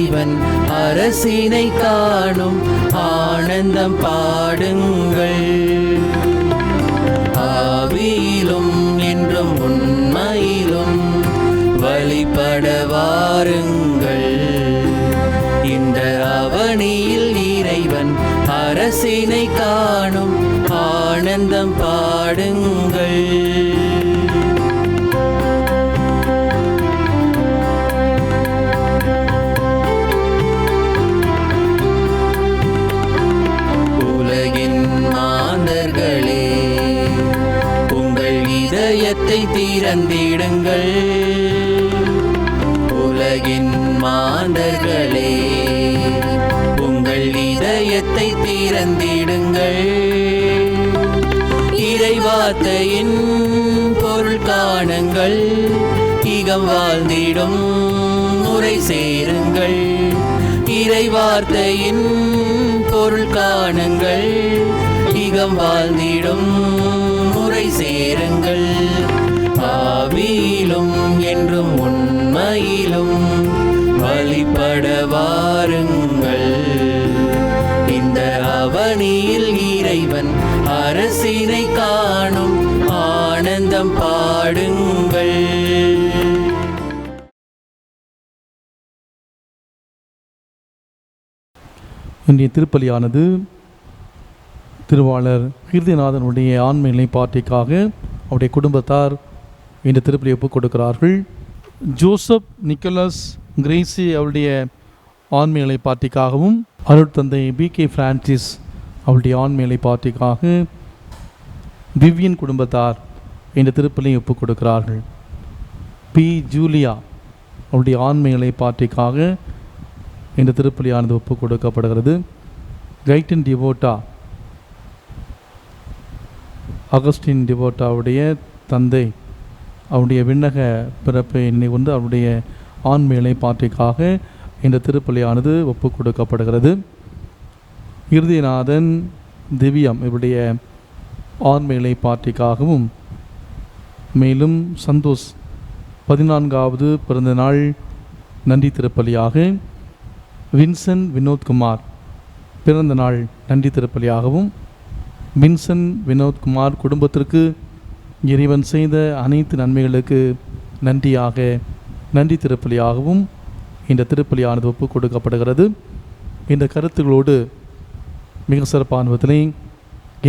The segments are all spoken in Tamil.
இறைவன் அரசினை காணும் ஆனந்தம் பாடுங்கள். ஆவியிலும் என்றும் உண்மையிலும் வழிபட வாருங்கள். இந்த அவனியில் இறைவன் அரசினை காணும் ஆனந்தம் பாடுங்கள். உலகின் மாந்தர்களே, உங்கள் இதயத்தை திறந்திடுங்கள். உலகின் மாந்தர்களே, உங்கள் இதயத்தை திறந்திடுங்கள். இறைவார்த்தையின் பொருள் காணுங்கள். இகம் வாழ்ந்திடும் முறை சேருங்கள். இறைவார்த்தையின் பொருள் காணுங்கள். இகம் வாழ்ந்திடும் முறை சேருங்கள். ஆவியிலும் என்றும் உண்மையிலும் வழிபட வாருங்கள். இந்த அவனியில் இறைவன் அரசினை காணும் ஆனந்தம் பாடுங்கள். இன்றைய திருப்பலியானது திருவாளர் கீர்த்திநாதனுடைய ஆன்ம நிலைப்பாட்டிற்காக அவருடைய குடும்பத்தார் இந்த திருப்பலியை ஒப்புக் கொடுக்கிறார்கள். ஜோசப் நிக்கோலஸ் கிரேசி அவருடைய ஆன்ம நிலைப்பாட்டிற்காகவும், அருட்தந்தை BK பிரான்சிஸ் அவருடைய ஆன்ம நிலைப்பாட்டிற்காக விவியன் குடும்பத்தார் இந்த திருப்பலியை ஒப்புக் கொடுக்கிறார்கள். P. ஜூலியா அவருடைய ஆன்ம நிலைப்பாட்டிற்காக இந்த திருப்பலியானது ஒப்புக் கொடுக்கப்படுகிறது. கைட்டன் டிவோட்டா, அகஸ்டின் டிவோட்டாவுடைய தந்தை, அவருடைய விண்ணக பிறப்பை எண்ணிக்கொண்டு அவருடைய ஆன்ம நிலைப்பாட்டிற்காக இந்த திருப்பலியானது ஒப்புக் கொடுக்கப்படுகிறது. இறுதிநாதன் திவ்யம் இவருடைய ஆன்ம நிலைப்பாட்டிற்காகவும், மேலும் சந்தோஷ் 14வது பிறந்த நாள் நன்றி திருப்பலியாக, வின்சென்ட் வினோத்குமார் பிறந்த நாள் நன்றி திருப்பலியாகவும், வின்சென்ட் வினோத்குமார் குடும்பத்திற்கு இறைவன் செய்த அனைத்து நன்மைகளுக்கு நன்றியாக நன்றி திருப்பலியாகவும் இந்த திருப்பலியானது ஒப்புக் கொடுக்கப்படுகிறது. இந்த கருத்துகளோடு மிக சிறப்பான விதத்திலே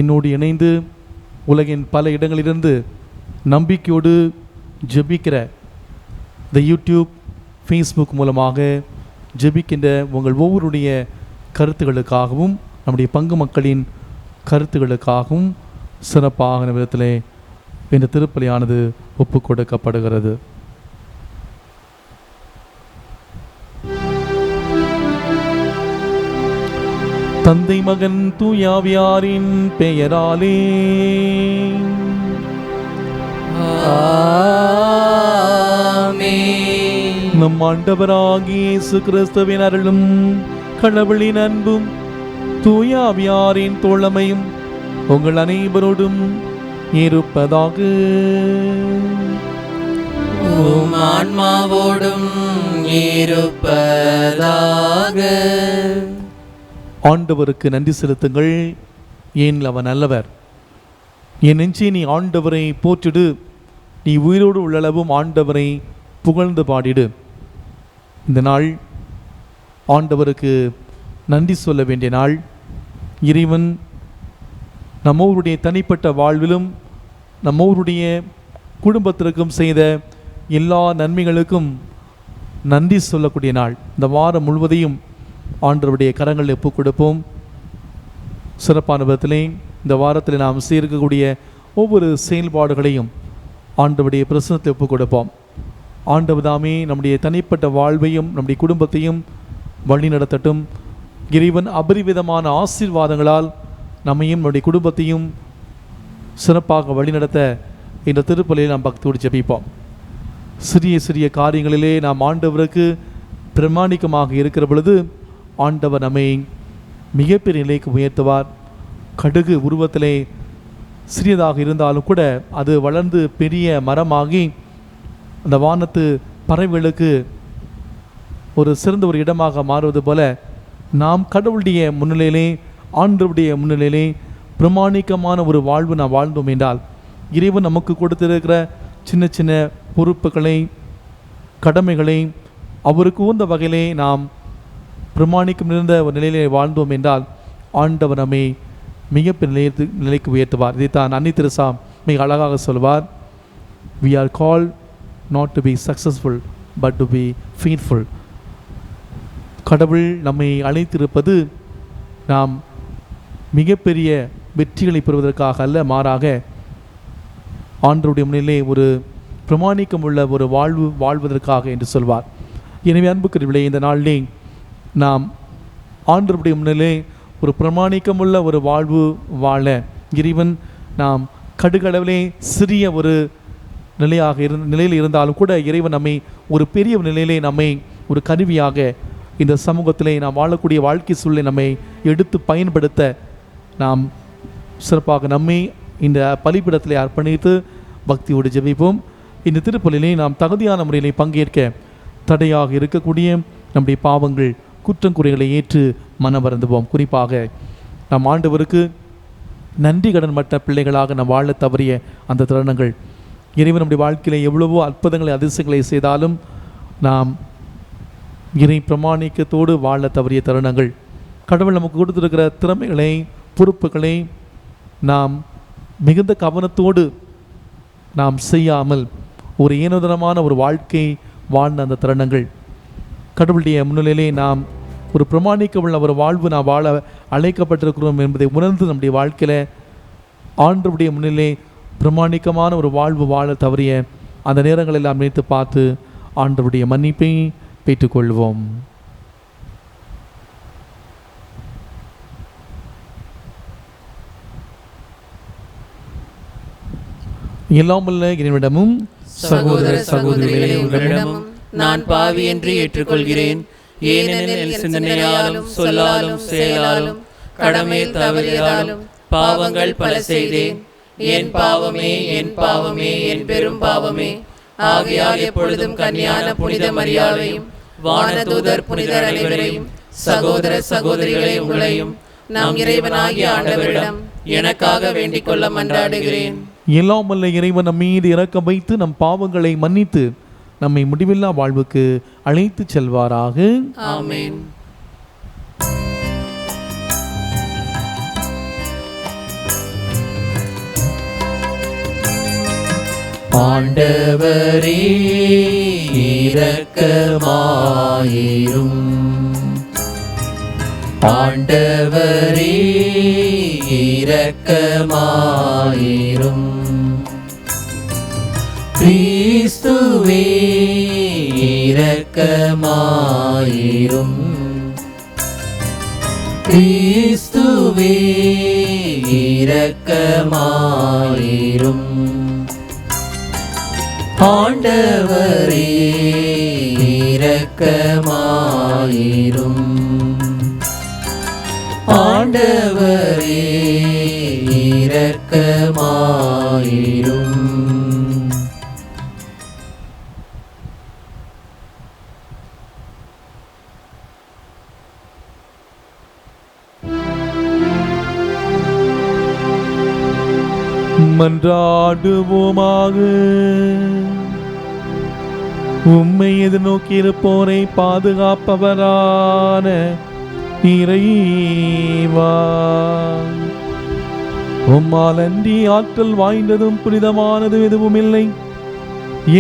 என்னோடு இணைந்து உலகின் பல இடங்களிலிருந்து நம்பிக்கையோடு ஜெபிக்கிற இந்த யூடியூப், ஃபேஸ்புக் மூலமாக ஜெபிக்கின்ற உங்கள் ஒவ்வொருடைய கருத்துக்களுக்காகவும், நம்முடைய பங்கு மக்களின் கருத்துக்களுக்காகவும் சிறப்பான விதத்திலே இந்த திருப்பலியானது ஒப்புக் கொடுக்கப்படுகிறது. தந்தை மகன் தூயாவியாரின் பெயராலே ஆமென். நம் ஆண்டவராகிய இயேசு கிறிஸ்துவின் அருளும் கடவுளின் அன்பும் தூயாவியாரின் தோழமையும் உங்கள் அனைவரோடும் இருப்பதாக. உம் ஆன்மாவோடும் இருப்பதாக. ஆண்டவருக்கு நன்றி செலுத்துங்கள், ஏன் அவன் நல்லவர். என் நெஞ்சே நீ ஆண்டவரை போற்றிடு, நீ உயிரோடு உள்ளளவும் ஆண்டவரை புகழ்ந்து பாடிடு. இந்த நாள் ஆண்டவருக்கு நன்றி சொல்ல வேண்டிய நாள். இறைவன் நம்மோருடைய தனிப்பட்ட வாழ்விலும் நம்மோருடைய குடும்பத்திற்கும் செய்த எல்லா நன்மைகளுக்கும் நன்றி சொல்லக்கூடிய நாள். இந்த வாரம் முழுவதையும் ஆண்டவருடைய கரங்களில் ஒப்புக் கொடுப்போம். சிறப்பான விதத்திலே இந்த வாரத்தில் நாம் சேர்க்கக்கூடிய ஒவ்வொரு செயல்பாடுகளையும் ஆண்டவருடைய பிரசன்னத்தில் ஒப்புக் கொடுப்போம். ஆண்டவர் தாமே நம்முடைய தனிப்பட்ட வாழ்வையும் நம்முடைய குடும்பத்தையும் வழி நடத்தட்டும். இறைவன் அபரிவிதமான ஆசீர்வாதங்களால் நம்மையும் நம்முடைய குடும்பத்தையும் சிறப்பாக வழிநடத்த இந்த திருப்பலியில் நாம் பக்தியோடு ஜெபிப்போம். சிறிய சிறிய காரியங்களிலே நாம் ஆண்டவருக்கு பிரமாணிக்கமாக இருக்கிற பொழுது ஆண்டவர் நம்மை மிகப்பெரிய நிலைக்கு உயர்த்துவார். கடுகு உருவத்திலே சிறியதாக இருந்தாலும் கூட அது வளர்ந்து பெரிய மரமாகி அந்த வானத்து பறவைகளுக்கு ஒரு சிறந்த ஒரு இடமாக மாறுவது போல நாம் கடவுளுடைய முன்னிலையிலே, ஆண்டவருடைய முன்னிலையிலே பிரமாணிக்கமான ஒரு வாழ்வு நாம் வாழ்ந்தோம் என்றால், இறைவன் நமக்கு கொடுத்திருக்கிற சின்ன சின்ன பொறுப்புகளை, கடமைகளை அவருக்கு உகந்த வகையிலே நாம் பிரமாணிக்கம் நிறைந்த ஒரு நிலையிலே வாழ்ந்தோம் என்றால், ஆண்டவர் நம்மை மிகப்பெரிய நிலைக்கு உயர்த்துவார். இதைத்தான் அன்னை தெரசா மிக அழகாக சொல்வார். We are called not to be successful but to be faithful. கடவுள் நம்மை அழைத்திருப்பது நாம் மிகப்பெரிய வெற்றிகளை பெறுவதற்காக அல்ல, மாறாக ஆண்டவருடைய முன்னிலே ஒரு பிரமாணிக்கம் உள்ள ஒரு வாழ்வதற்காக என்று சொல்வார். எனவே அன்புக்குரியவர்களே, இந்த நாளிலே நாம் ஆண்டவருடைய முன்னிலே ஒரு பிரமாணிக்கமுள்ள ஒரு வாழ்வு வாழ இறைவன் நாம் கடுகளவிலே சிறிய ஒரு நிலையில் இருந்தாலும் கூட இறைவன் நம்மை ஒரு பெரிய நிலையிலே நம்மை ஒரு கருவியாக இந்த சமூகத்திலே நாம் வாழக்கூடிய வாழ்க்கை சூழலை நம்மை எடுத்து பயன்படுத்த நாம் சிறப்பாக நம்மை இந்த பலிபீடத்திலே அர்ப்பணித்து பக்தியோடு ஜெபிப்போம். இந்த திருப்பலிலே நாம் தகுதியான முறையிலே பங்கேற்க தடையாக இருக்கக்கூடிய நம்முடைய பாவங்கள், குற்றங்குறைகளை ஏற்று மனம் வருந்துவோம். குறிப்பாக நம் ஆண்டவருக்கு நன்றி கடன் மற்ற பிள்ளைகளாக நாம் வாழ தவறிய அந்த தருணங்கள், இறைவன் நம்முடைய வாழ்க்கையில் எவ்வளவோ அற்புதங்களை, அதிசயங்களை செய்தாலும் நாம் இறை பிரமாணிக்கத்தோடு வாழ தவறிய தருணங்கள், கடவுள் நமக்கு கொடுத்திருக்கிற திறமைகளை, பொறுப்புகளை நாம் மிகுந்த கவனத்தோடு நாம் செய்யாமல் ஒரு ஏனோதனமான ஒரு வாழ்க்கை வாழ்ந்த அந்த தருணங்கள், கடவுளுடைய முன்னிலையிலே நாம் ஒரு பிரமாணிக்கமுள்ள ஒரு வாழ்வு நாம் வாழ அழைக்கப்பட்டிருக்கிறோம் என்பதை உணர்ந்து நம்முடைய வாழ்க்கையில் ஆண்டவருடைய முன்னிலே பிரமாணிக்கமான ஒரு வாழ்வு வாழ தவறிய அந்த நேரங்களை எல்லாம் நினைத்து பார்த்து ஆண்டவருடைய மன்னிப்பை பெற்றுக்கொள்வோம். எல்லாம் உள்ள இறைவனிடமும் சகோதர சகோதரிகளே, உங்களிடமும் நான் பாவி என்று ஏற்றுக்கொள்கிறேன். ஏனெனில் சிந்தனையாலும் சொல்லாலும் செயலாலும் கடமை தவறியதாலும் பாவங்கள் பல செய்தேன். என் பாவமே, என் பாவமே, என் பெரும் பாவமே. ஆகையால் எப்பொழுதும் கன்னியான புனித மரியாதையும் வானதூதர் புனிதர் அனைவரையும், சகோதர சகோதரிகளே உங்களையும் நாம் இறைவனாகிய ஆண்டவரிடம் எனக்காக வேண்டிக் கொள்ள மன்றாடுகிறேன். எல்லாம் வல்ல இறைவன் நம் மீது இரக்கம் வைத்து நம் பாவங்களை மன்னித்து நம்மை முடிவில்லா வாழ்வுக்கு அழைத்து செல்வாராக. ஆமென். ஆண்டவரே இரக்கமாயிரும். ஆண்டவரே இரக்கமாயிரும். கிறிஸ்துவே இரக்கமாயிரும். கிறிஸ்துவே இரக்கமாயிரும். ஆண்டவரே இரக்கமாயிரும். ஆண்டவரே இரக்கமாயிரும். மன்றாடுவோமாக. உம்மை எதிர்நோக்கி இருப்போரை பாதுகாப்பவரான இறைவா, உம்மால் அன்றி ஆற்றல் வாய்ந்ததும் புனிதமானதும் எதுவும் இல்லை.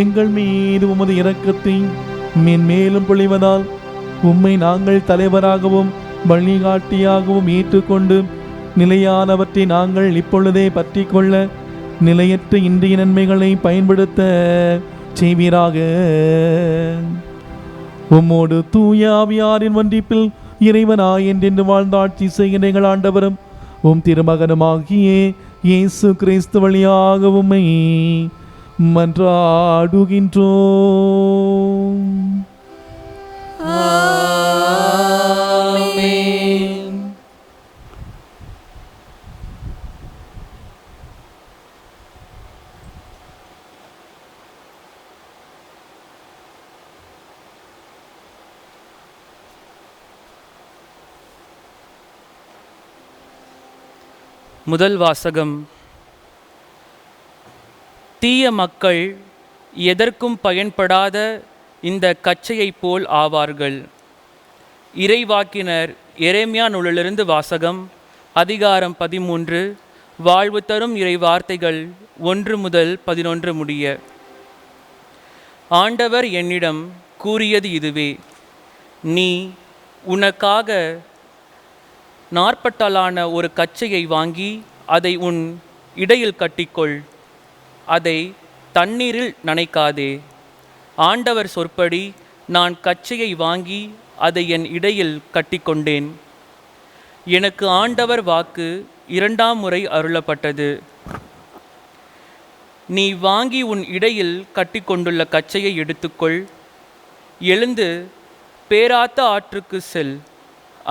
எங்கள் மீது உமது இரக்கத்தை மென்மேலும் பொழிவதால் உம்மை நாங்கள் தலைவராகவும் வழிகாட்டியாகவும் ஏற்றுக்கொண்டு நிலையானவற்றை நாங்கள் இப்பொழுதே பற்றி கொள்ள நிலையற்ற இன்றைய நன்மைகளை பயன்படுத்த செய்வீராக. உம்மோடு தூய ஆவியாரின் ஒன்றிப்பில் இறைவனாய் என்றென்று வாழ்ந்த ஆட்சி செய்கின்ற எங்கள் ஆண்டவரும் உம் திருமகனுமாகிய இயேசு கிறிஸ்து வழியாக உம்மை மன்றாடுகின்றோம். ஆமென். முதல் வாசகம். தீய மக்கள் எதற்கும் பயன்படாத இந்த கச்சையைப் போல் ஆவார்கள். இறைவாக்கினர் எரேமியா நூலிலிருந்து வாசகம். அதிகாரம் 13. வாழ்வு தரும் இறை வார்த்தைகள் 1 முதல் 11 முடிய. ஆண்டவர் என்னிடம் கூறியது இதுவே: நீ உனக்காக 40 ஒரு கச்சையை வாங்கி அதை உன் இடையில் கட்டிக்கொள். அதை தண்ணீரில் நனைக்காதே. ஆண்டவர் சொற்படி நான் கச்சையை வாங்கி அதை என் இடையில் கட்டிக்கொண்டேன். எனக்கு ஆண்டவர் வாக்கு 2ஆம் முறை அருளப்பட்டது. நீ வாங்கி உன் இடையில் கட்டிக்கொண்டுள்ள கச்சையை எடுத்துக்கொள். எழுந்து பேராத்த ஆற்றுக்கு செல்.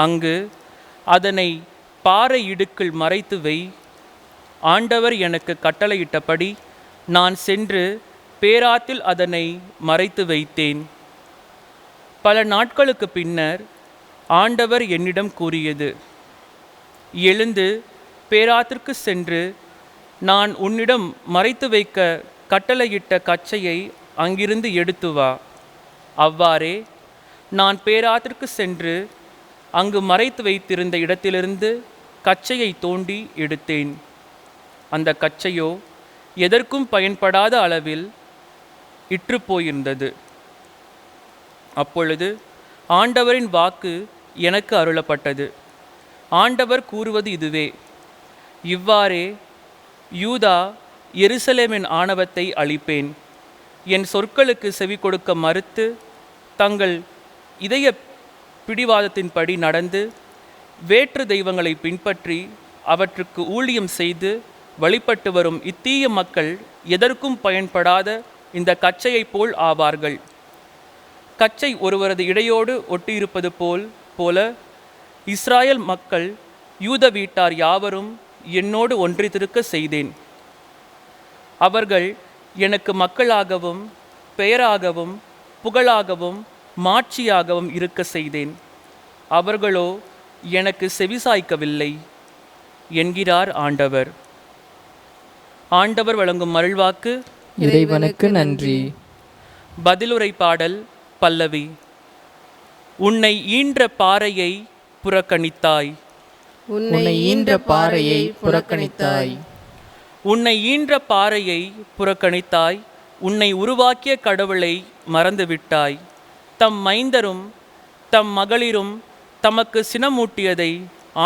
அங்கு அதனை பாறை இடுக்கில் மறைத்து வை. ஆண்டவர் எனக்கு கட்டளையிட்டபடி நான் சென்று பேராத்தில் அதனை மறைத்து வைத்தேன். பல நாட்களுக்கு பின்னர் ஆண்டவர் என்னிடம் கூறியது: எழுந்து பேராத்திற்கு சென்று நான் உன்னிடம் மறைத்து வைக்க கட்டளையிட்ட கச்சையை அங்கிருந்து எடுத்து வா. அவ்வாறே நான் பேராத்திற்கு சென்று அங்கு மறைத்து வைத்திருந்த இடத்திலிருந்து கச்சையை தோண்டி எடுத்தேன். அந்த கச்சையோ எதற்கும் பயன்படாத அளவில் இற்றுப்போயிருந்தது. அப்பொழுது ஆண்டவரின் வாக்கு எனக்கு அருளப்பட்டது. ஆண்டவர் கூறுவது இதுவே: இவ்வாறே யூதா எருசலேமின் ஆணவத்தை அழிப்பேன். என் சொற்களுக்கு செவி கொடுக்க மறுத்து தங்கள் இதய பிடிவாதத்தின்படி நடந்து வேற்று தெய்வங்களை பின்பற்றி அவற்றுக்கு ஊழியம் செய்து வழிபட்டு வரும் இத்தீய மக்கள் எதற்கும் பயன்படாத இந்த கச்சையைப் போல் ஆவார்கள். கச்சை ஒருவரது இடையோடு ஒட்டியிருப்பது போல இஸ்ராயல் மக்கள் யூத வீட்டார் யாவரும் என்னோடு ஒன்றித்திருக்க செய்தேன். அவர்கள் எனக்கு மக்களாகவும் பெயராகவும் புகழாகவும் மாட்சியாகவும் இருக்க செய்தேன். அவர்களோ எனக்கு செவிசாய்க்கவில்லை என்கிறார் ஆண்டவர். ஆண்டவர் வழங்கும் அருள்வாக்கு. இறைவனுக்கு நன்றி. பதிலுரை பாடல் பல்லவி. உன்னை ஈன்ற பாறையை புறக்கணித்தாய். உன்னை ஈன்ற பாறையை புறக்கணித்தாய். உன்னை ஈன்ற பாறையை புறக்கணித்தாய். உன்னை உருவாக்கிய கடவுளை மறந்துவிட்டாய். தம் மைந்தரும் தம் மகளிரும் தமக்கு சினமூட்டியதை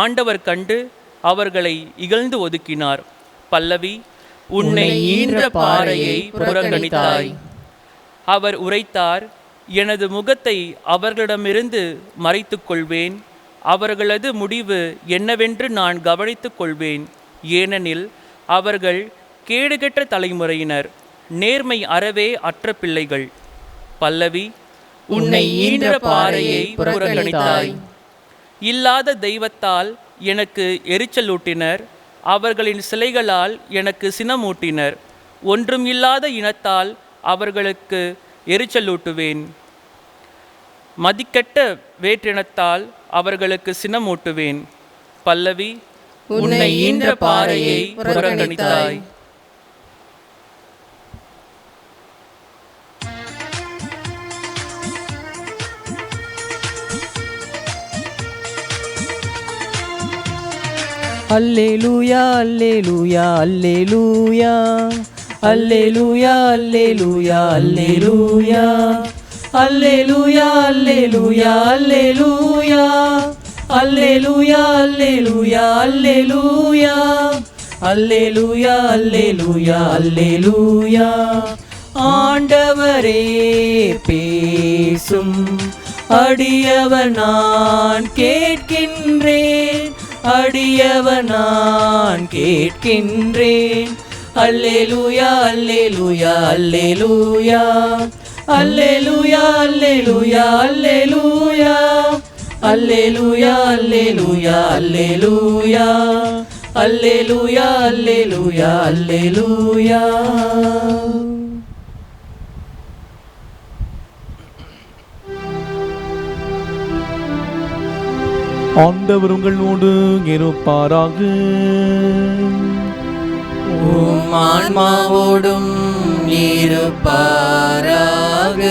ஆண்டவர் கண்டு அவர்களை இகழ்ந்து ஒதுக்கினார். பல்லவி. உன்னை ஈன்ற பாறையை புறக்கணித்தாய். அவர் உரைத்தார்: எனது முகத்தை அவர்களிடமிருந்து மறைத்து கொள்வேன். அவர்களது முடிவு என்னவென்று நான் கவனித்துக் கொள்வேன். ஏனெனில் அவர்கள் கேடுகெட்ட தலைமுறையினர், நேர்மை அறவே அற்ற பிள்ளைகள். பல்லவி. உன்னை ஈன்ற பாறையை புறக்கணித்தாய். இல்லாத தெய்வத்தால் எனக்கு எரிச்சலூட்டினர். அவர்களின் சிலைகளால் எனக்கு சினமூட்டினர். ஒன்றும் இல்லாத இனத்தால் அவர்களுக்கு எரிச்சலூட்டுவேன். மதிக்கெட்ட வேற்றினத்தால் அவர்களுக்கு சினமூட்டுவேன். பல்லவி. உன்னை ஈன்ற பாறையை புறக்கணித்தாய். அல்லேலூயா அல்லேலூயா அல்லேலூயா அல்லேலூயா அல்லேலூயா அல்லேலூயா அல்லேலூயா அல்லேலூயா அல்லேலூயா அல்லேலூயா அல்லேலூயா அல்லேலூயா அல்லேலூயா அல்லேலூயா அல்லேலூயா. ஆண்டவரே பேசும், அடியவர் நான் கேட்கின்றேன், அடியவர் நான் கேட்கின்றேன். அல்லேலூயா அல்லேலூயா அல்லேலூயா அல்லேலூயா அல்லேலூயா அல்லேலூயா அல்லேலூயா அல்லேலூயா அல்லேலூயா அல்லேலூயா அல்லேலூயா அல்லேலூயா. ஆண்டவர் உங்களோடு இருப்பாராக. உம் ஆன்மாவோடும் இருப்பாராக.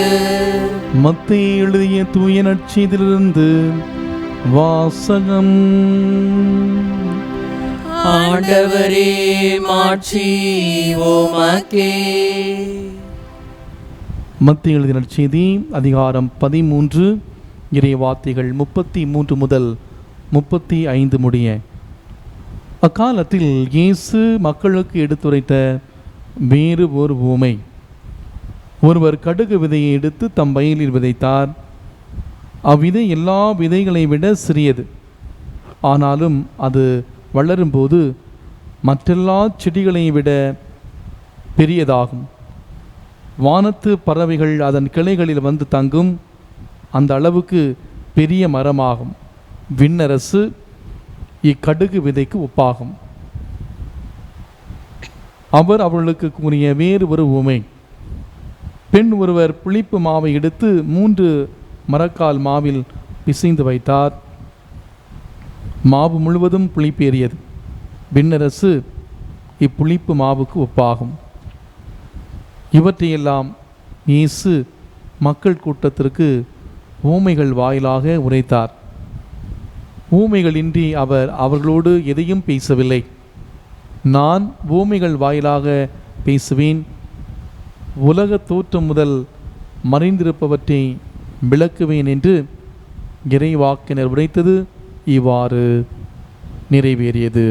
மத்தேயு எழுதிய தூய நற்செய்தியிலிருந்து வாசகம். ஆண்டவரே மாட்சி உமக்கே. மத்தேயு எழுதிய நற்செய்தி அதிகாரம் 13 இறைவார்த்தைகள் 33 முதல் 35 முடிய. அக்காலத்தில் இயேசு மக்களுக்கு எடுத்துரைத்த வேறு ஒரு உவமை. ஒருவர் கடுகு விதையை எடுத்து தம் வயலில் விதைத்தார். அவ்விதை எல்லா விதைகளை விட சிறியது. ஆனாலும் அது வளரும்போது மற்றெல்லா செடிகளை விட பெரியதாகும். வானத்து பறவைகள் அதன் கிளைகளில் வந்து தங்கும். அந்த அளவுக்கு பெரிய மரமாகும். விண்ணரசு இக்கடுகு விதைக்கு ஒப்பாகும். அவர் அவர்களுக்கு கூறிய வேறு ஒரு உவமை. பெண் ஒருவர் புளிப்பு மாவை எடுத்து 3 மரக்கால் மாவில் பிசைந்து வைத்தார். மாவு முழுவதும் புளிப்பேறியது. விண்ணரசு இப்புளிப்பு மாவுக்கு ஒப்பாகும். இவற்றையெல்லாம் இயேசு மக்கள் கூட்டத்திற்கு ஊமைகள் வாயிலாக உரைத்தார். ஊமைகளின்றி அவர் அவர்களோடு எதையும் பேசவில்லை. நான் ஊமைகள் வாயிலாக பேசுவேன். உலக தோற்றம் முதல் மறைந்திருப்பவற்றை விளக்குவேன் என்று இறைவாக்கினர் உரைத்தது இவ்வாறு நிறைவேறியது.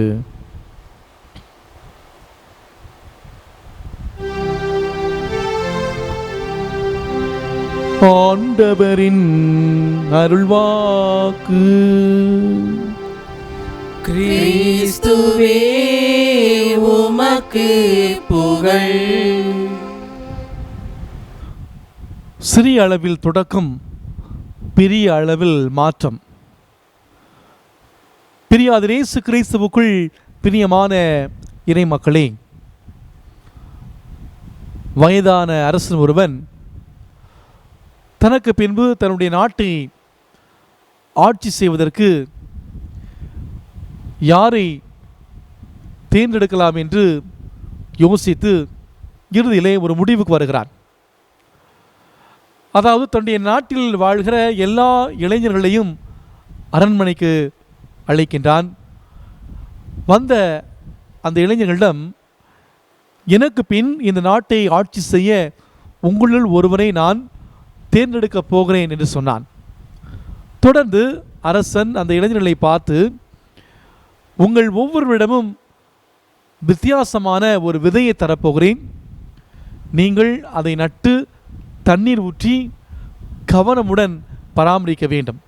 ஆண்டவரின் அருள்வாக்கு. கிறிஸ்துவே உமக்கு புகழ். சிறிய அளவில் தொடக்கம், பெரிய அளவில் மாற்றம். பிரியாத இயேசு கிறிஸ்துவுக்குள் பிரியமான இறை மக்களே, வயதான அரசன் ஒருவன் தனக்கு பின்பு தன்னுடைய நாட்டை ஆட்சி செய்வதற்கு யாரை தேர்ந்தெடுக்கலாம் என்று யோசித்து இறுதியிலே ஒரு முடிவுக்கு வருகிறான். அதாவது தன்னுடைய நாட்டில் வாழ்கிற எல்லா இளைஞர்களையும் அரண்மனைக்கு அழைக்கின்றான். வந்த அந்த இளைஞர்களிடம், எனக்கு பின் இந்த நாட்டை ஆட்சி செய்ய உங்களுள் ஒருவரை நான் தேர்ந்தெடுக்கப் போகிறேன் என்று சொன்னான். தொடர்ந்து அரசன் அந்த இளைஞர்களை பார்த்து, உங்கள் ஒவ்வொருவரிடமும் வித்தியாசமான ஒரு விதையை தரப்போகிறேன். நீங்கள் அதை நட்டு தண்ணீர் ஊற்றி கவனமுடன் பராமரிக்க வேண்டும்.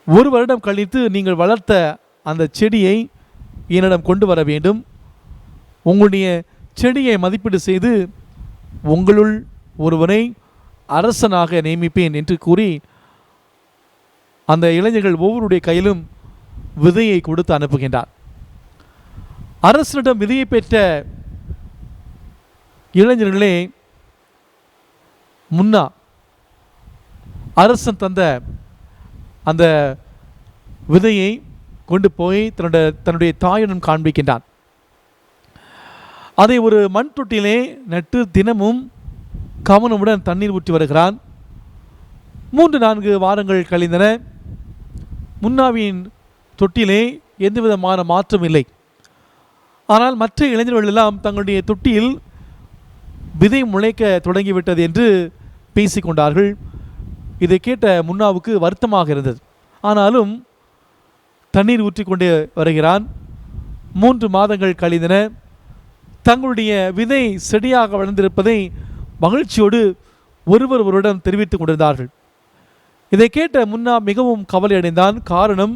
1 வருடம் கழித்து நீங்கள் வளர்த்த அந்த செடியை என்னிடம் கொண்டு வர வேண்டும். உங்களுடைய செடியை மதிப்பீடு செய்து உங்களுள் ஒருவனை அரசனாக நியமிப்பேன் என்று கூறி அந்த இளைஞர்கள் ஒவ்வொருடைய கையிலும் விதையை கொடுத்து அனுப்புகின்றார். அரசனிடம் விதையை பெற்ற இளைஞர்களே, முன்னா அரசன் தந்த அந்த விதையை கொண்டு போய் தன்னுடைய தாயிடம் காண்பிக்கின்றான். அதை ஒரு மண் தொட்டிலே நட்டு தினமும் கவனமுடன் தண்ணீர் ஊற்றி வருகிறான். 3-4 வாரங்கள் கழிந்தன. முன்னாவின் தொட்டிலே எந்த விதமான மாற்றம் இல்லை. ஆனால் மற்ற இளைஞர்கள் எல்லாம் தங்களுடைய தொட்டியில் விதை முளைக்க தொடங்கிவிட்டது என்று பேசிக்கொண்டார்கள். இதை கேட்ட முன்னாவுக்கு வருத்தமாக இருந்தது. ஆனாலும் தண்ணீர் ஊற்றிக்கொண்டே வருகிறான். 3 மாதங்கள் கழிந்தன. தங்களுடைய விதை செடியாக வளர்ந்திருப்பதை மகிழ்ச்சியோடு ஒருவருடன் தெரிவித்துக் கொண்டிருந்தார்கள். இதை கேட்ட முன்னா மிகவும் கவலை அடைந்தான். காரணம்,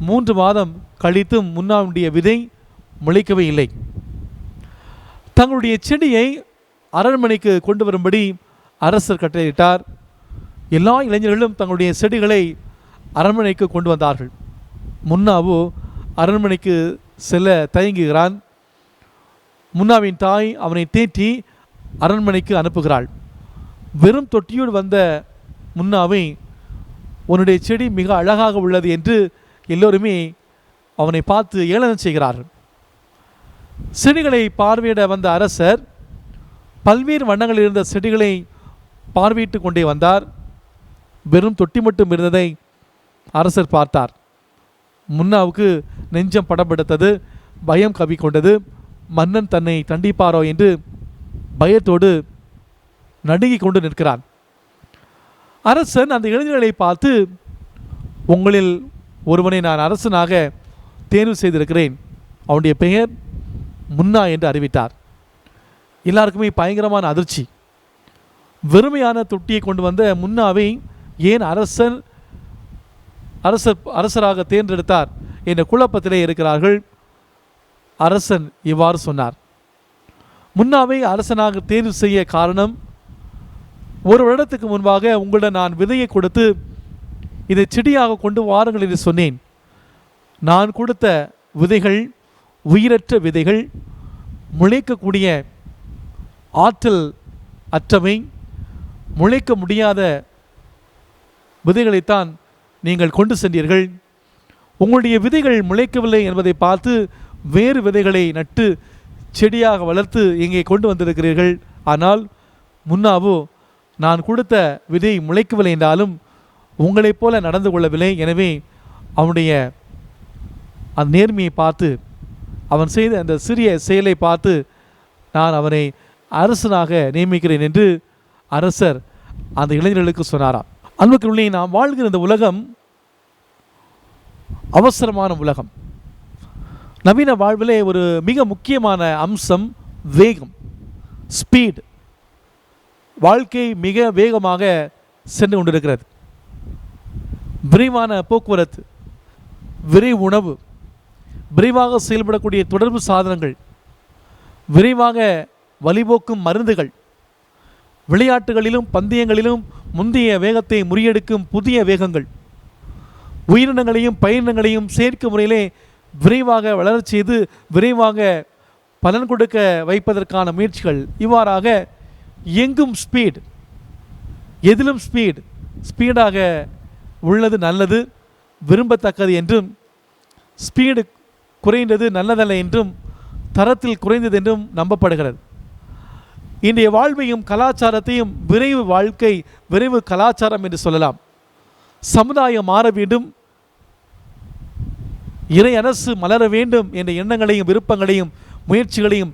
3 மாதம் கழித்தும் முன்னாவுடைய விதை முளைக்கவே இல்லை. தங்களுடைய செடியை அரண்மனைக்கு கொண்டு வரும்படி அரசர் கட்டளையிட்டார். எல்லா இளைஞர்களும் தங்களுடைய செடிகளை அரண்மனைக்கு கொண்டு வந்தார்கள். முன்னாவோ அரண்மனைக்கு செல்ல தயங்குகிறான். முன்னாவின் தாய் அவனை தேற்றி அரண்மனைக்கு அனுப்புகிறாள். வெறும் தொட்டியோடு வந்த முன்னாவை உன்னுடைய செடி மிக அழகாக உள்ளது என்று எல்லோருமே அவனை பார்த்து ஏளனம் செய்கிறார்கள். செடிகளை பார்வையிட வந்த அரசர் பல்வேறு வண்ணங்களில் இருந்த செடிகளை பார்வையிட்டு கொண்டே வந்தார். வெறும் தொட்டி மட்டும் இருந்ததை அரசர் பார்த்தார். முன்னாவுக்கு நெஞ்சம் படபடுத்தது, பயம் கவி கொண்டது. மன்னன் தன்னை தண்டிப்பாரோ என்று பயத்தோடு நடுங்கிக் கொண்டு நிற்கிறான். அரசன் அந்த இளைஞர்களை பார்த்து, உங்களில் ஒருவனை நான் அரசனாக தேர்வு செய்திருக்கிறேன், அவனுடைய பெயர் முன்னா என்று அறிவித்தார். எல்லாருக்குமே பயங்கரமான அதிர்ச்சி. வெறுமையான தொட்டியை கொண்டு வந்த முன்னாவை ஏன் அரசராக தேர்ந்தெடுத்தார் என்ற குழப்பத்திலே இருக்கிறார்கள். அரசன் இவ்வாறு சொன்னார், முன்னாவை அரசனாக தேர்வு செய்ய காரணம், ஒரு வருடத்துக்கு முன்பாக உங்களிடம் நான் விதையை கொடுத்து இதை செடியாக கொண்டு வாருங்கள் என்று சொன்னேன். நான் கொடுத்த விதைகள் உயிரற்ற விதைகள், முளைக்கக்கூடிய ஆற்றல் அற்றவை, முளைக்க முடியாத விதைகளைத்தான் நீங்கள் கொண்டு சென்றீர்கள். உங்களுடைய விதைகள் முளைக்கவில்லை என்பதை பார்த்து வேறு விதைகளை நட்டு செடியாக வளர்த்து இங்கே கொண்டு வந்திருக்கிறீர்கள். ஆனால் முன்னாவோ நான் கொடுத்த விதை முளைக்கவில்லை என்றாலும் உங்களைப் போல நடந்து கொள்ளவில்லை. எனவே அவனுடைய அந்த நேர்மையை பார்த்து, அவன் செய்த அந்த சிறிய செயலை பார்த்து நான் அவனை அரசனாக நியமிக்கிறேன் என்று அரசர் அந்த இளைஞர்களுக்கு சொன்னாராம். அன்புக்குள்ளே நாம் வாழ்கிற இந்த உலகம் அவசரமான உலகம். நவீன வாழ்விலே ஒரு மிக முக்கியமான அம்சம் வேகம், ஸ்பீட். வாழ்க்கை மிக வேகமாக சென்று கொண்டிருக்கிறது. விரைவான போக்குவரத்து, விரைவு உணவு, விரைவாக செயல்படக்கூடிய தொடர்பு சாதனங்கள், விரைவாக வழிபோக்கும் மருந்துகள், விளையாட்டுகளிலும் பந்தயங்களிலும் முந்தைய வேகத்தை முறியடிக்கும் புதிய வேகங்கள், உயிரினங்களையும் பயிரினங்களையும் செயற்கை முறையிலே விரைவாக வளரச் செய்து விரைவாக பலன் கொடுக்க வைப்பதற்கான முயற்சிகள். இவ்வாறாக எங்கும் ஸ்பீட், எதிலும் ஸ்பீடாக உள்ளது நல்லது, விரும்பத்தக்கது என்றும், ஸ்பீடு குறைந்தது நல்லதல்ல என்றும், தரத்தில் குறைந்தது என்றும் நம்பப்படுகிறது. இன்றைய வாழ்வையும் கலாச்சாரத்தையும் விரைவு வாழ்க்கை, விரைவு கலாச்சாரம் என்று சொல்லலாம். சமுதாயம் மாற வேண்டும், இறை அரசு மலர வேண்டும் என்ற எண்ணங்களையும் விருப்பங்களையும் முயற்சிகளையும்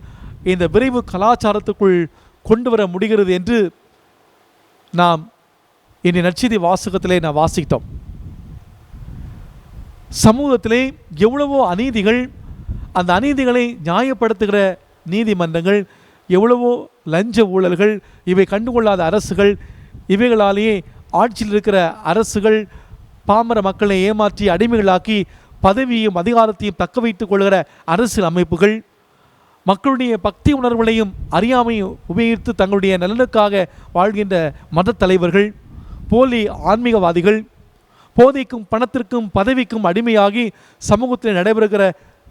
இந்த விரைவு கலாச்சாரத்துக்குள் கொண்டு வர முடிகிறது என்று நாம் இன்றைய நற்செய்தி வாசகத்திலே நாம் வாசித்தோம். சமூகத்திலே எவ்வளவோ அநீதிகள், அந்த அநீதிகளை நியாயப்படுத்துகிற நீதிமன்றங்கள், எவ்வளவோ லஞ்ச ஊழல்கள், இவை கண்டுகொள்ளாத அரசுகள், இவைகளாலேயே ஆட்சியில் இருக்கிற அரசுகள் பாமர மக்களை ஏமாற்றி அடிமைகளாக்கி பதவியையும் அதிகாரத்தையும் தக்க வைத்துக் கொள்கிற அரசியல் அமைப்புகள், மக்களுடைய பக்தி உணர்வுகளையும் அறியாமையும் உபயோகித்து தங்களுடைய நலனுக்காக வாழ்கின்ற மத தலைவர்கள், போலி ஆன்மீகவாதிகள், போதைக்கும் பணத்திற்கும் பதவிக்கும் அடிமையாகி சமூகத்தில் நடைபெறுகிற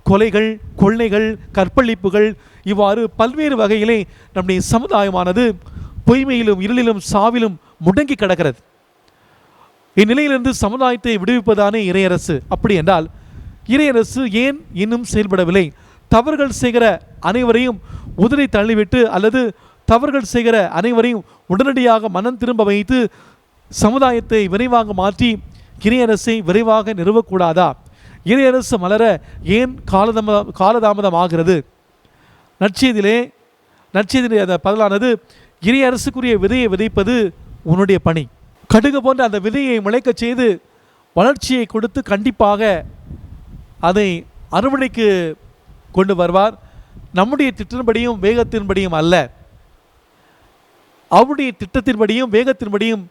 கொலைகள், கொள்ளைகள், கற்பழிப்புகள், இவ்வாறு பல்வேறு வகையிலே நம்முடைய சமுதாயமானது பொய்மையிலும் இருளிலும் சாவிலும் முடங்கி கிடக்கிறது. இந்நிலையிலிருந்து சமுதாயத்தை விடுவிப்பதானே இறையரசு. அப்படி என்றால் இறையரசு ஏன் இன்னும் செயல்படவில்லை? தவறுகள் செய்கிற அனைவரையும் உதறி தள்ளிவிட்டு அல்லது தவறுகள் செய்கிற அனைவரையும் உடனடியாக மனம் திரும்ப வைத்து சமுதாயத்தை விரைவாக மாற்றி இறையரசை விரைவாக நிறுவக்கூடாதா? இறையரசு மலர ஏன் காலதாமதம் ஆகிறது? நற்செய்தியிலே அந்த பதிலானது, இறையரசுக்குரிய விதையை விதைப்பது உன்னுடைய பணி. கடுகு போன்ற அந்த விதையை முளைக்கச் செய்து வளர்ச்சியை கொடுத்து கண்டிப்பாக அதை அறுவடைக்கு கொண்டு வருவார். நம்முடைய திட்டத்தின்படியும் வேகத்தின்படியும் அல்ல, அவருடைய திட்டத்தின்படியும் வேகத்தின்படியும்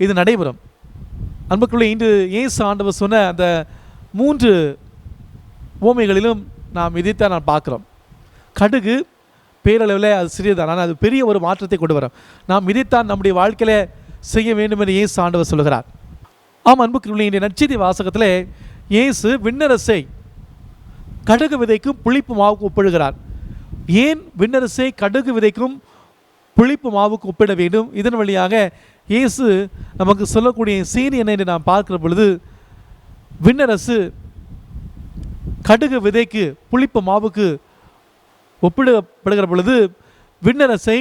இது நடைபெறும். அன்புக்குள்ளே இன்று இயேசு ஆண்டவர் சொன்ன அந்த 3 உவமைகளிலும் நாம் இதைத்தான் நாம் பார்க்குறோம். கடுகு பேரளவில் அது சிறியதான், ஆனால் அது பெரிய ஒரு மாற்றத்தை கொண்டு வரும். நாம் இதைத்தான் நம்முடைய வாழ்க்கையில் செய்ய வேண்டும் என்று இயேசு ஆண்டவர் சொல்கிறார். ஆம் அன்புக்குள்ளே இன்றைய நற்செய்தி வாசகத்தில் இயேசு விண்ணரசை கடுகு விதைக்கும் புளிப்பு மாவுக்கு ஒப்பிடுகிறார். ஏன் விண்ணரசை கடுகு விதைக்கும் புளிப்பு மாவுக்கு ஒப்பிட வேண்டும். இதன் வழியாக இயேசு நமக்கு சொல்லக்கூடிய செய்தி என்ன என்று நாம் பார்க்கிற பொழுது, விண்ணரசு கடுகு விதைக்கு புளிப்பு மாவுக்கு ஒப்பிடப்படுகிற பொழுது, விண்ணரசை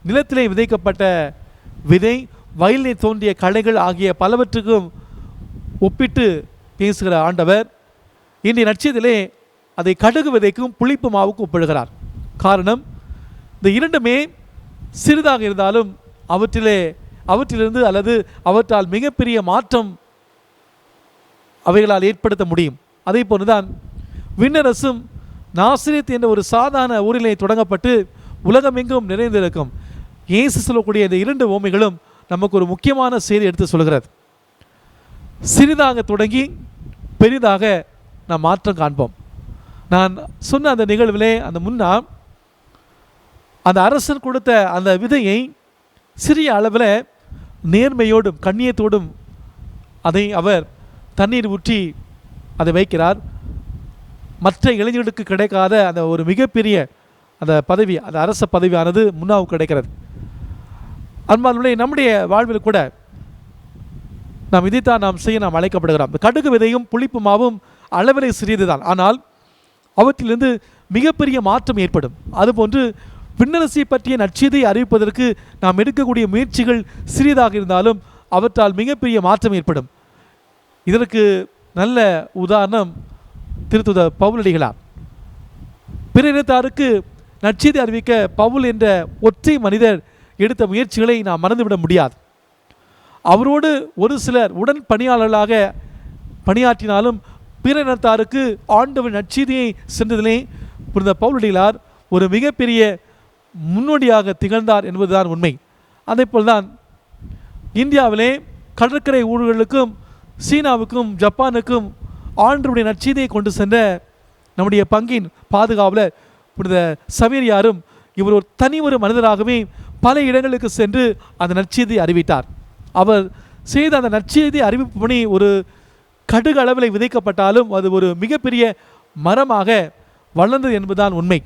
நிலத்திலே விதைக்கப்பட்ட விதை, வயலில் தோன்றிய களைகள் ஆகிய பலவற்றுக்கும் ஒப்பிட்டு பேசுகிற ஆண்டவர் இன்றைய நட்சத்திலே அதை கடுகு விதைக்கும் புளிப்பு மாவுக்கும் ஒப்பிடுகிறார். காரணம், இந்த இரண்டுமே சிறிதாக இருந்தாலும் அவற்றிலிருந்து அல்லது அவற்றால் மிகப்பெரிய மாற்றம் அவைகளால் ஏற்படுத்த முடியும். அதே போன்றுதான் விண்ணரசும் நாசரேத் என்ற ஒரு சாதாரண ஊரிலே தொடங்கப்பட்டு உலகமெங்கும் நிறைந்திருக்கும். இயேசு சொல்லக்கூடிய இந்த இரண்டு உவமைகளும் நமக்கு ஒரு முக்கியமான செய்தி எடுத்து சொல்கிறது. சிறிதாக தொடங்கி பெரிதாக நாம் மாற்றம் காண்போம். நான் சொன்ன அந்த நிகழ்விலே அந்த முன்னால் அந்த அரசன் கொடுத்த அந்த விதையை சிறிய அளவில் நேர்மையோடும் கண்ணியத்தோடும் அதை அவர் தண்ணீர் ஊற்றி அதை வைக்கிறார். மற்ற இளைஞர்களுக்கு கிடைக்காத அந்த ஒரு மிகப்பெரிய அந்த பதவி, அந்த அரச பதவியானது முன்னாவுக்கு கிடைக்கிறது. அன்பானவர்களே, நம்முடைய வாழ்வில் கூட நாம் இதைத்தான் நாம் செய்ய நாம் அழைக்கப்படுகிறோம். இந்த கடுகு விதையும் புளிப்பு மாவும் அளவிலே சிறியது தான், ஆனால் அவற்றிலிருந்து மிகப்பெரிய மாற்றம் ஏற்படும். அதுபோன்று விண்ணரசை பற்றிய நற்செய்தியை அறிவிப்பதற்கு நாம் எடுக்கக்கூடிய முயற்சிகள் சிறியதாக இருந்தாலும் அவற்றால் மிகப்பெரிய மாற்றம் ஏற்படும். இதற்கு நல்ல உதாரணம் திருத்துதர் பவுலடிகளார். பிற இனத்தாருக்கு நற்செய்தி அறிவிக்க பவுல் என்ற ஒற்றை மனிதர் எடுத்த முயற்சிகளை நாம் மறந்துவிட முடியாது. அவரோடு ஒரு சிலர் உடன் பணியாளர்களாக பணியாற்றினாலும் பிற இனத்தாருக்கு ஆண்டவர் நற்செய்தியை சென்றதிலே புரிந்த பவுலடிகளார் ஒரு மிகப்பெரிய முன்னோடியாக திகழ்ந்தார் என்பதுதான் உண்மை. அதே போல்தான் இந்தியாவிலே கடற்கரை ஊர்களுக்கும் சீனாவுக்கும் ஜப்பானுக்கும் ஆண்டவருடைய நற்செய்தியை கொண்டு சென்ற நம்முடைய பங்கின் பாதுகாவலர் புனித சவேரியாரும் இவர் ஒரு தனி ஒரு மனிதராகவே பல இடங்களுக்கு சென்று அந்த நற்செய்தியை அறிவித்தார். அவர் செய்த அந்த நற்செய்தி அறிவிப்பு பணி ஒரு கடுகு அளவில் விதைக்கப்பட்டாலும் அது ஒரு மிகப்பெரிய மரமாக வளர்ந்தது என்பதுதான் உண்மை.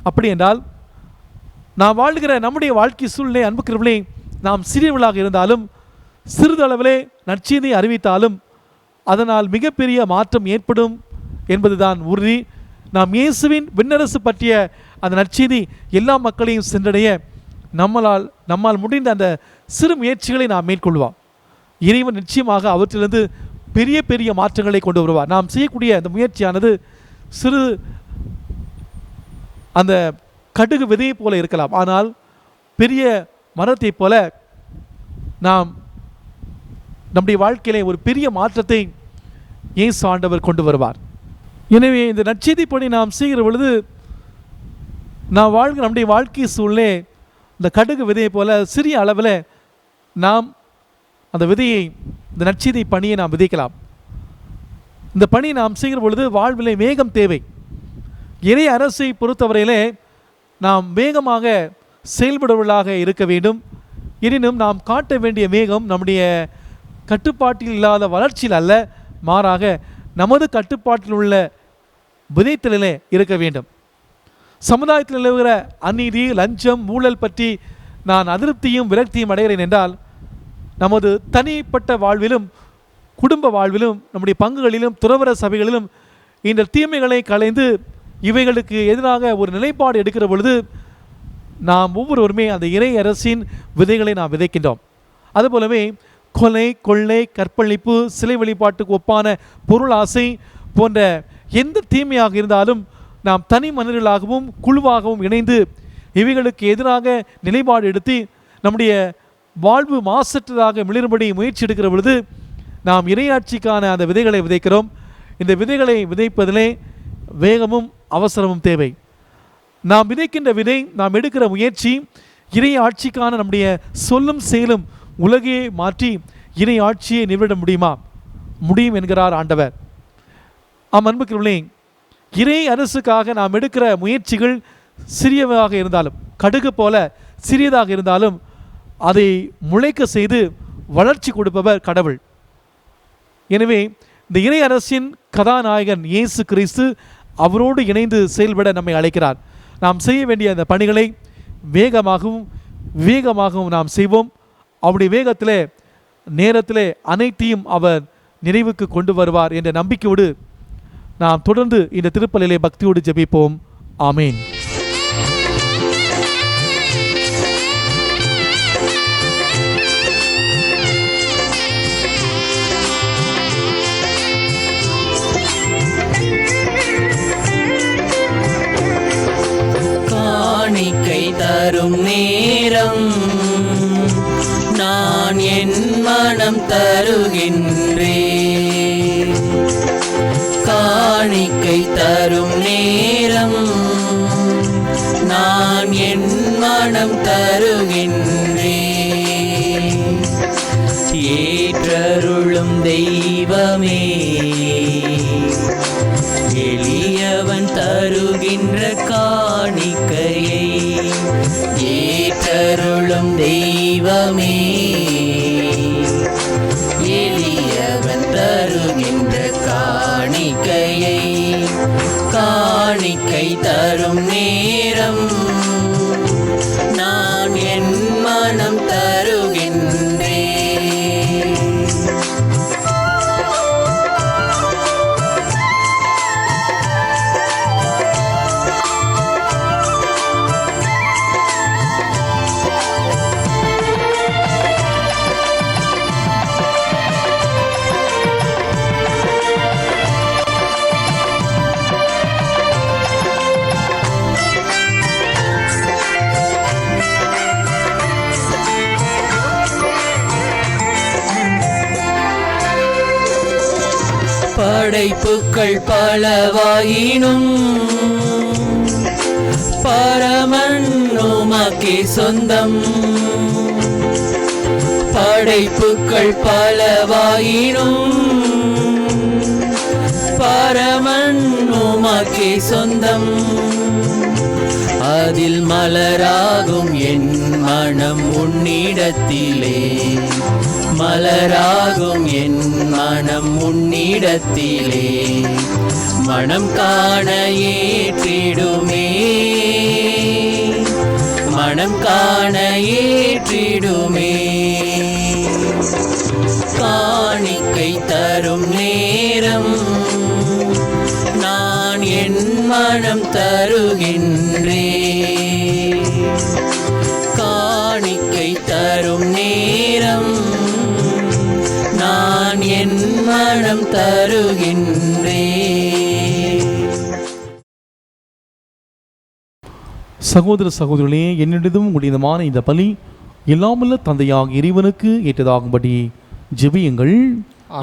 அப்படி என்றால் நாம் வாழ்கிற நம்முடைய வாழ்க்கை சூழ்நிலை அன்புக்கிறவர்களே, நாம் சிறியவர்களாக இருந்தாலும் சிறிதளவிலே நற்செய்தியை அறிவித்தாலும் அதனால் மிகப்பெரிய மாற்றம் ஏற்படும் என்பதுதான் உறுதி. நாம் இயேசுவின் விண்ணரசு பற்றிய அந்த நற்செய்தி எல்லா மக்களையும் சென்றடைய நம்மால் முடிந்த அந்த சிறு முயற்சிகளை நாம் மேற்கொள்வோம். இறைவன் நிச்சயமாக அவற்றிலிருந்து பெரிய பெரிய மாற்றங்களை கொண்டு வருவார். நாம் செய்யக்கூடிய அந்த முயற்சியானது சிறு அந்த கடுகு விதையை போல இருக்கலாம், ஆனால் பெரிய மரத்தை போல நாம் நம்முடைய வாழ்க்கையிலே ஒரு பெரிய மாற்றத்தை இயேசு ஆண்டவர் கொண்டு வருவார். எனவே இந்த நற்செய்தி பணி நாம் செய்கிற பொழுது நாம் வாழ்கிற நம்முடைய வாழ்க்கை சூழ்நிலை இந்த கடுகு விதையை போல சிறிய அளவில் நாம் அந்த விதையை, இந்த நற்செய்தி பணியை நாம் விதைக்கலாம். இந்த பணியை நாம் செய்கிற பொழுது வாழ்விலே வேகம் தேவை. இறை அரசை பொறுத்தவரையிலே நாம் வேகமாக செயல்படுவர்களாக இருக்க வேண்டும். எனினும் நாம் காட்ட வேண்டிய வேகம் நம்முடைய கட்டுப்பாட்டில் இல்லாத வளர்ச்சியில் அல்ல, மாறாக நமது கட்டுப்பாட்டில் உள்ள விதைத்தலிலே இருக்க வேண்டும். சமுதாயத்தில் நிலவுகிற அநீதி, லஞ்சம், ஊழல் பற்றி நான் அதிருப்தியும் விரக்தியும் அடைகிறேன் என்றால் நமது தனிப்பட்ட வாழ்விலும் குடும்ப வாழ்விலும் நம்முடைய பங்குகளிலும் துறவற சபைகளிலும் இந்த தீமைகளை களைந்து இவைகளுக்கு எதிராக ஒரு நிலைப்பாடு எடுக்கிற பொழுது நாம் ஒவ்வொருவருமே அந்த இறை அரசின் விதைகளை நாம் விதைக்கின்றோம். அதுபோலவே கொலை, கொள்ளை, கற்பழிப்பு, சிலை வழிபாட்டுக்கு ஒப்பான பொருள் ஆசை போன்ற எந்த தீமையாக இருந்தாலும் நாம் தனி மனிதர்களாகவும் குழுவாகவும் இணைந்து இவைகளுக்கு எதிராக நிலைப்பாடு எடுத்து நம்முடைய வாழ்வு மாசற்றதாக மிளிரும்படி முயற்சி எடுக்கிற பொழுது நாம் இறையாட்சிக்கான அந்த விதைகளை விதைக்கிறோம். இந்த விதைகளை விதைப்பதிலே வேகமும் அவசரமும் தேவை. நாம் விதைக்கின்ற விதை, நாம் எடுக்கிற முயற்சி இறை ஆட்சிக்கான நம்முடைய சொல்லும் செயலும் உலகையே மாற்றி இறை ஆட்சியை நிறுவிட முடியுமா? முடியும் என்கிறார் ஆண்டவர். அன்புக்குள்ளே, இறை அரசுக்காக நாம் எடுக்கிற முயற்சிகள் சிறியதாக இருந்தாலும், கடுகு போல சிறியதாக இருந்தாலும் அதை முளைக்க செய்து வளர்ச்சி கொடுப்பவர் கடவுள். எனவே இந்த இறை அரசின் கதாநாயகன் இயேசு கிறிஸ்து அவரோடு இணைந்து செயல்பட நம்மை அழைக்கிறார். நாம் செய்ய வேண்டிய அந்த பணிகளை வேகமாகவும் வேகமாகவும் நாம் செய்வோம். அவருடைய வேகத்திலே நேரத்திலே அனைத்தையும் அவர் நிறைவுக்கு கொண்டு வருவார் என்ற நம்பிக்கையோடு நாம் தொடர்ந்து இந்த திருப்பலியிலே பக்தியோடு ஜெபிப்போம். ஆமேன். காணிக்கை தரும் நேரம் நான் என் மனம் தருகின்றேன். காணிக்கை தரும் நேரம் நான் என் மனம் தருகின்றேன். ஏற்றருளும் தெய்வமே, எளியவன் தருகின்ற காணிக்கையை ஏற்றருளும் தெய்வமே, எளியவன் தருகின்ற காணிக்கையை. காணிக்கை தரும் நேரம் நான் என் மனம் தருகின்றேன். படைப்புக்கள் பலவாயினும் பரமன் உமக்கே சொந்தம். படைப்புக்கள் பலவாயினும் பரமன் உமக்கே சொந்தம். அதில் மலராகும் என் மனம் உன்னிடத்திலே, மலராகும் என் மனம் உன்னிடத்திலே. மனம் காண ஏற்றிடுமே, மனம் காண ஏற்றிடுமே. காணிக்கை தரும் நேரம் நான் என் மனம் தருகின்றேன். காணிக்கை தரும் நேரம் நான் என் மனம் தருகின்றேன். சகோதர சகோதரிகளே, என்னிடமும் முடிந்தமான இந்த பலி எல்லாமல்ல தந்தையாக இறைவனுக்கு ஏற்றதாகும்படி ஜெபியுங்கள்.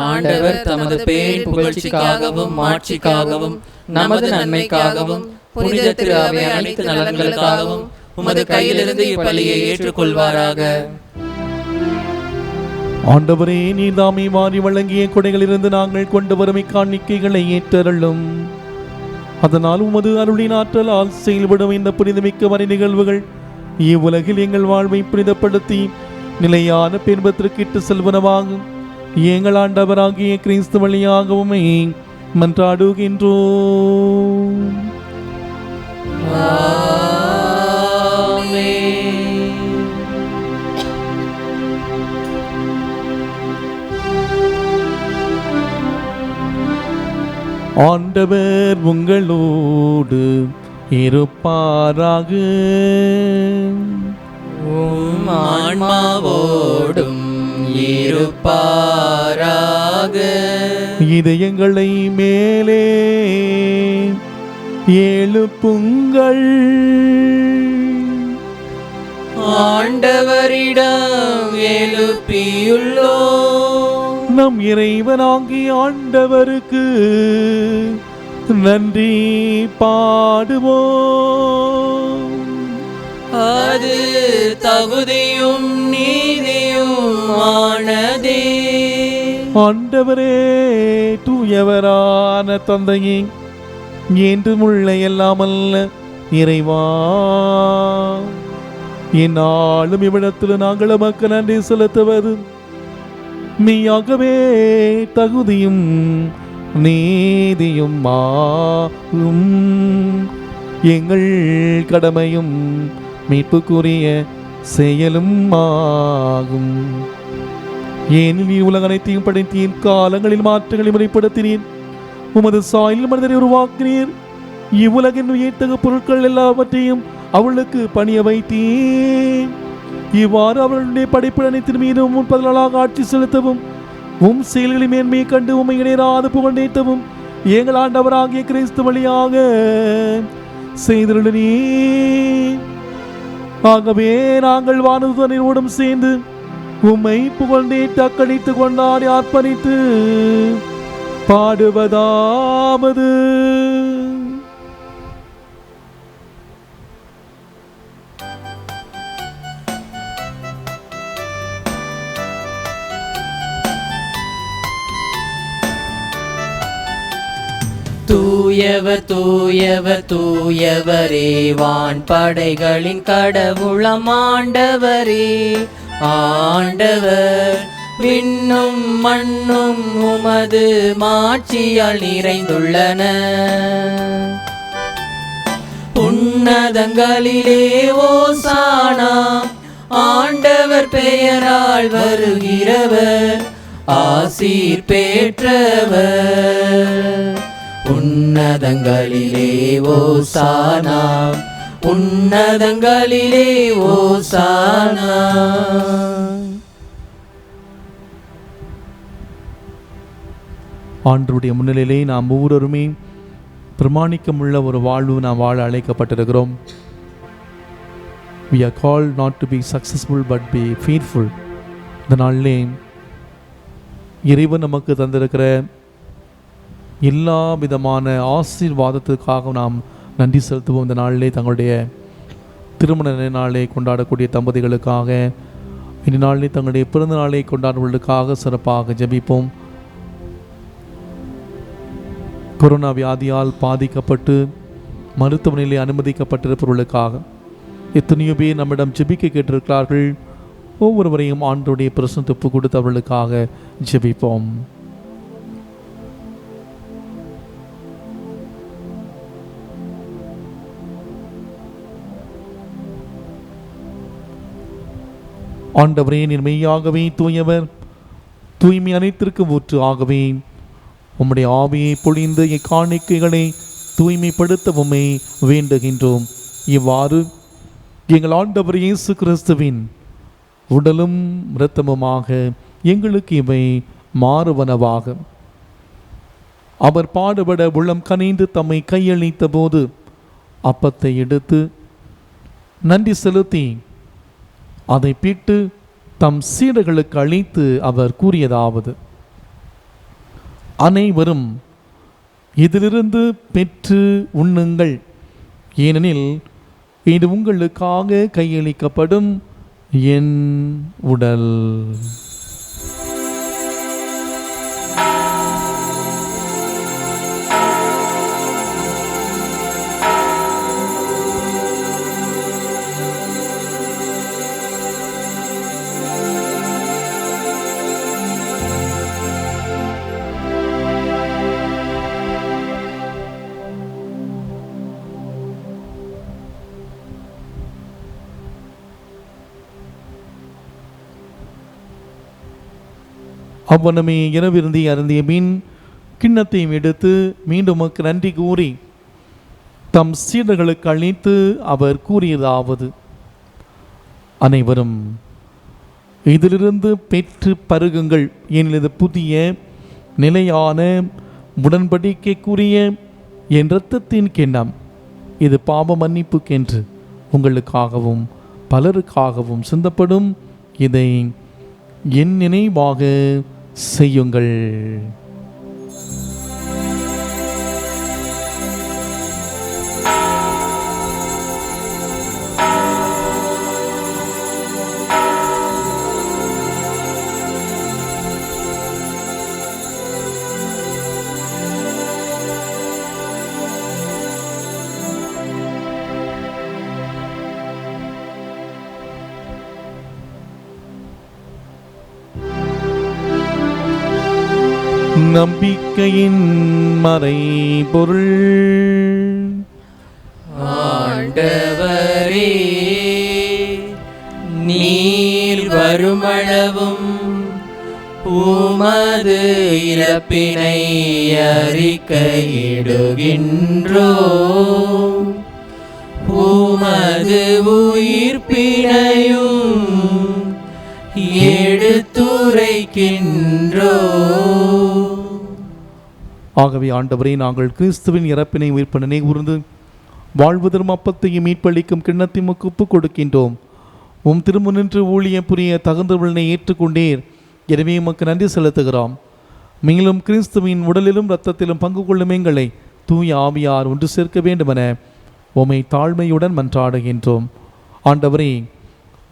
ஆண்டவர் தமது பேரின் புகழ்ச்சிக்காகவும் மாட்சிக்காகவும் நமது நன்மைக்காகவும் புனித திரு அவை அனைத்து நலன்களுக்காகவும் உமது கையிலிருந்து இப்பலியை ஏற்றுக்கொள்வாராக. ஆண்டவரே, நீர் தாமே வாரி வழங்கிய கொடைகளிலிருந்து நாங்கள் கொண்டு வரும் காணிக்கைகளை ஏற்றருளும். அதனால் உமது அருளின் ஆற்றலால் செயல்படும் இந்த புனிதமிக்க வரை நிகழ்வுகள் இவ்வுலகில் எங்கள் வாழ்வை புனிதப்படுத்தி நிலையான பெரும்பத்திற்கு இட்டு செல்வனவாகும். எங்கள் ஆண்டவராகிய கிறிஸ்து வழியாகவுமே மன்றாடுகின்றோம். ஆண்டவர் உங்களோடு இருப்பாராக. உம் ஆன்மாவோடும் இருப்பாராக. இதயங்களை மேலே எழுப்புங்கள். ஆண்டவரிடம் எழுப்பியுள்ளோம். நம் இறைவனாகிய ஆண்டவருக்கு நன்றி பாடுவோம். அது தகுதியும் நீதியும் ஆனதே. ஆண்டவரே, தூயவரான தந்தையே, என்றும் உள்ள எல்லாமல்ல இறைவா, என்னாலும் இவ்விடத்தில் நாங்கள் உமக்கு நன்றி செலுத்துவது மெய்யாகவே தகுதியும் நீதியும் ஆகும். எங்கள் கடமையும் மீட்புக்குரிய செயலும் ஆகும். ஏனில் நீ உலக அனைத்தையும் படைத்தீர், காலங்களில் மாற்றங்களை முறைப்படுத்தினீர், உமது சாயலில் மனிதரை உருவாக்கினீர், இவ்வுலகின் உயிர்த்தகு பொருட்கள் எல்லாவற்றையும் அவளுக்கு பணிய வைத்தீர். இவ்வாறு அவர்களுடைய படைப்பு அனைத்தின் மீதும் முன்பதலாக ஆட்சி செலுத்தவும் உம் செயல்களின் மேன்மையை கண்டு உம்மை இணையராது புகழ்ந்தேத்தவும் எங்கள் ஆண்டவராகிய கிறிஸ்து வழியாக செய்திருந்தீ. ஆகவே நாங்கள் வானதூதரோடும் சேர்ந்து உம்மை புகழ்ந்தேற்று அக்களித்து கொண்டாடி அர்ப்பணித்து பாடுவதாவது: தூயவர் தூயவர் தூயவரே, வான் படைகளின் கடவுளம் ஆண்டவரே. ஆண்டவர் விண்ணும் மண்ணும் உமது மாட்சியால் நிறைந்துள்ளன. உன்னதங்களிலே ஓசானா, ஆண்டவர் பெயரால் வருகிறவர் ஆசீர் பெற்றவர். உன்னதங்களிலே ஓசானா, உன்னதங்களிலே ஓசானா. ஆண்டவருடைய முன்னிலையிலே நாம் ஒவ்வொருவருமே பிரமாணிக்கமுள்ள ஒரு வாழ்வு நாம் வாழ அழைக்கப்பட்டிருக்கிறோம். We are called not to be successful but be faithful. இந்த நாளிலே இறைவன் நமக்கு தந்திருக்கிற எல்லா விதமான ஆசீர்வாதத்துக்காக நாம் நன்றி செலுத்துவோம். இந்த நாளிலே தங்களுடைய திருமண நாளை கொண்டாடக்கூடிய தம்பதிகளுக்காக, இந்த நாளிலே தங்களுடைய பிறந்த நாளை கொண்டாடுவதற்காக சிறப்பாக ஜெபிப்போம். கொரோனா வியாதியால் பாதிக்கப்பட்டு மருத்துவமனையிலே அனுமதிக்கப்பட்டிருப்பவர்களுக்காக எத்தனையோ பேர் நம்மிடம் ஜெபிக்க கேட்டிருக்கிறார்கள். ஒவ்வொருவரையும் ஆண்டவருடைய பிரசன்னத்தை ஒப்பு கொடுத்து அவர்களுக்காக ஜெபிப்போம். ஆண்டவரே, நீர் மெய்யாகவே தூயவர், தூய்மை அனைத்திற்கும் ஊற்று. ஆகவே உம்முடைய ஆவியை பொழிந்து இக்காணிக்கைகளை தூய்மைப்படுத்த உம்மை வேண்டுகின்றோம். இவ்வாறு எங்கள் ஆண்டவர் இயேசு கிறிஸ்துவின் உடலும் இரத்தமுமாக எங்களுக்கு இவை மாறுவனவாக. அவர் பாடுபட உள்ளம் கனிந்து தம்மை கையளித்த போது அப்பத்தை எடுத்து நன்றி செலுத்தி அதை பிட்டு தம் சீடர்களுக்கு அளித்து அவர் கூறியதாவது: அனைவரும் இதிலிருந்து பெற்று உண்ணுங்கள், ஏனெனில் இது உங்களுக்காக கையளிக்கப்படும் என் உடல். அவ்வனமே இரவிருந்தி அருந்திய பின் கிண்ணத்தையும் எடுத்து மீண்டும் உமக்கு நன்றி கூறி தம் சீடர்களுக்கு அளித்து அவர் கூறியதாவது: அனைவரும் இதிலிருந்து பெற்று பருகுங்கள், ஏனெனில் இது புதிய நிலையான உடன்படிக்கைக்குரிய என் இரத்தத்தின் கிண்ணம். இது பாவ மன்னிப்புக்கென்று உங்களுக்காகவும் பலருக்காகவும் சிந்தப்படும். இதை என் நினைவாக செய்யுங்கள். நம்பிக்கையின் மறைபொருள். ஆண்டவரே, வருமளவும் உமது இறப்பினை அறிக்கையிடுகின்றோம். உமது உயிர்ப்பினையும் எடுத்துரைக்கின்றோம். ஆகவே ஆண்டவரே, நாங்கள் கிறிஸ்துவின் இறப்பினை உயிர்ப்பை நினைகூர்ந்து வாழ்வு தரும் அப்பத்தையும் மீட்பளிக்கும் கிண்ணத்தை உமக்கு ஒப்புக் கொடுக்கின்றோம். உம் திருமுனின்று ஊழியம் புரிய தகுந்தவர்களை ஏற்றுக்கொண்டீர். எனவே உமக்கு நன்றி செலுத்துகிறோம். மேலும் கிறிஸ்துவின் உடலிலும் இரத்தத்திலும் பங்கு கொள்ளும் எங்களை தூய ஆவியார் ஒன்று சேர்க்க வேண்டுமென உம்மை தாழ்மையுடன் மன்றாடுகின்றோம். ஆண்டவரே,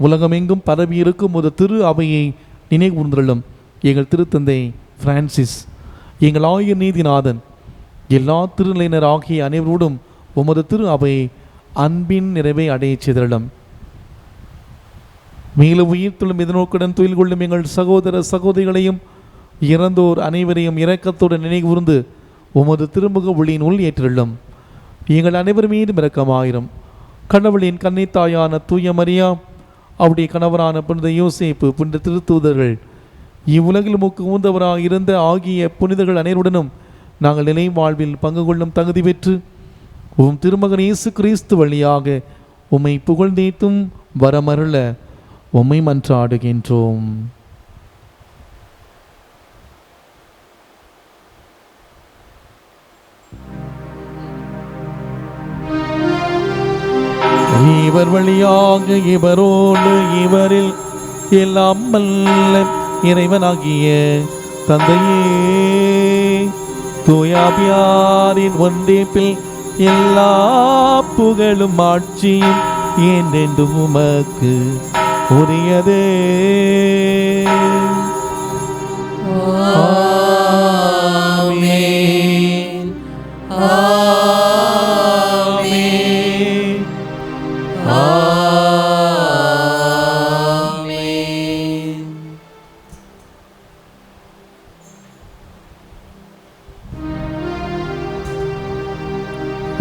உலகமெங்கும் பரவி இருக்கும் ஒரு திரு அவையை நினைவுறுந்தலும் எங்கள் திருத்தந்தை பிரான்சிஸ், எங்கள் ஆயர் நீதிநாதன், எல்லா திருநிலையினர் ஆகிய அனைவரோடும் உமது திரு அவை அன்பின் நிறைவை அடையச் செய்தலும். மேலும் உயிர்த்தெழும் எதிர்நோக்குடன் துயில் கொள்ளும் எங்கள் சகோதர சகோதரிகளையும் இறந்தோர் அனைவரையும் இரக்கத்துடன் நினைவுகூர்ந்து உமது திருமுக ஒளியின் உள் ஏற்றிலும். எங்கள் அனைவர் மீதும் இரக்கமாயிரும். கடவுளின் கன்னித்தாயான தூய மரியா, அவருடைய கணவரான புனித யோசேப்பு, புனித திருத்தூதர்கள், இவ்வுலகில் முக்கு ஊந்தவராக இருந்த ஆகிய புனிதர்கள் அனைவருடனும் நாங்கள் நிலை வாழ்வில் பங்கு கொள்ளும் தகுதி பெற்று உம் திருமகன் இயேசு கிறிஸ்து வழியாக உம்மை புகழ்ந்தேத்தும் வரமருள உம்மை மன்றாடுகின்றோம். இவர் வழியாக இவரோடு இவரில் எல்லாம் வல்ல இறைவனாகிய தந்தையே, தூயாவியாரின் ஒன்றிப்பில் எல்லா புகழும் ஆட்சியும் என்றென்றும் உமக்கு உரியதே. ஆமென். ஆமென். ஆமென்.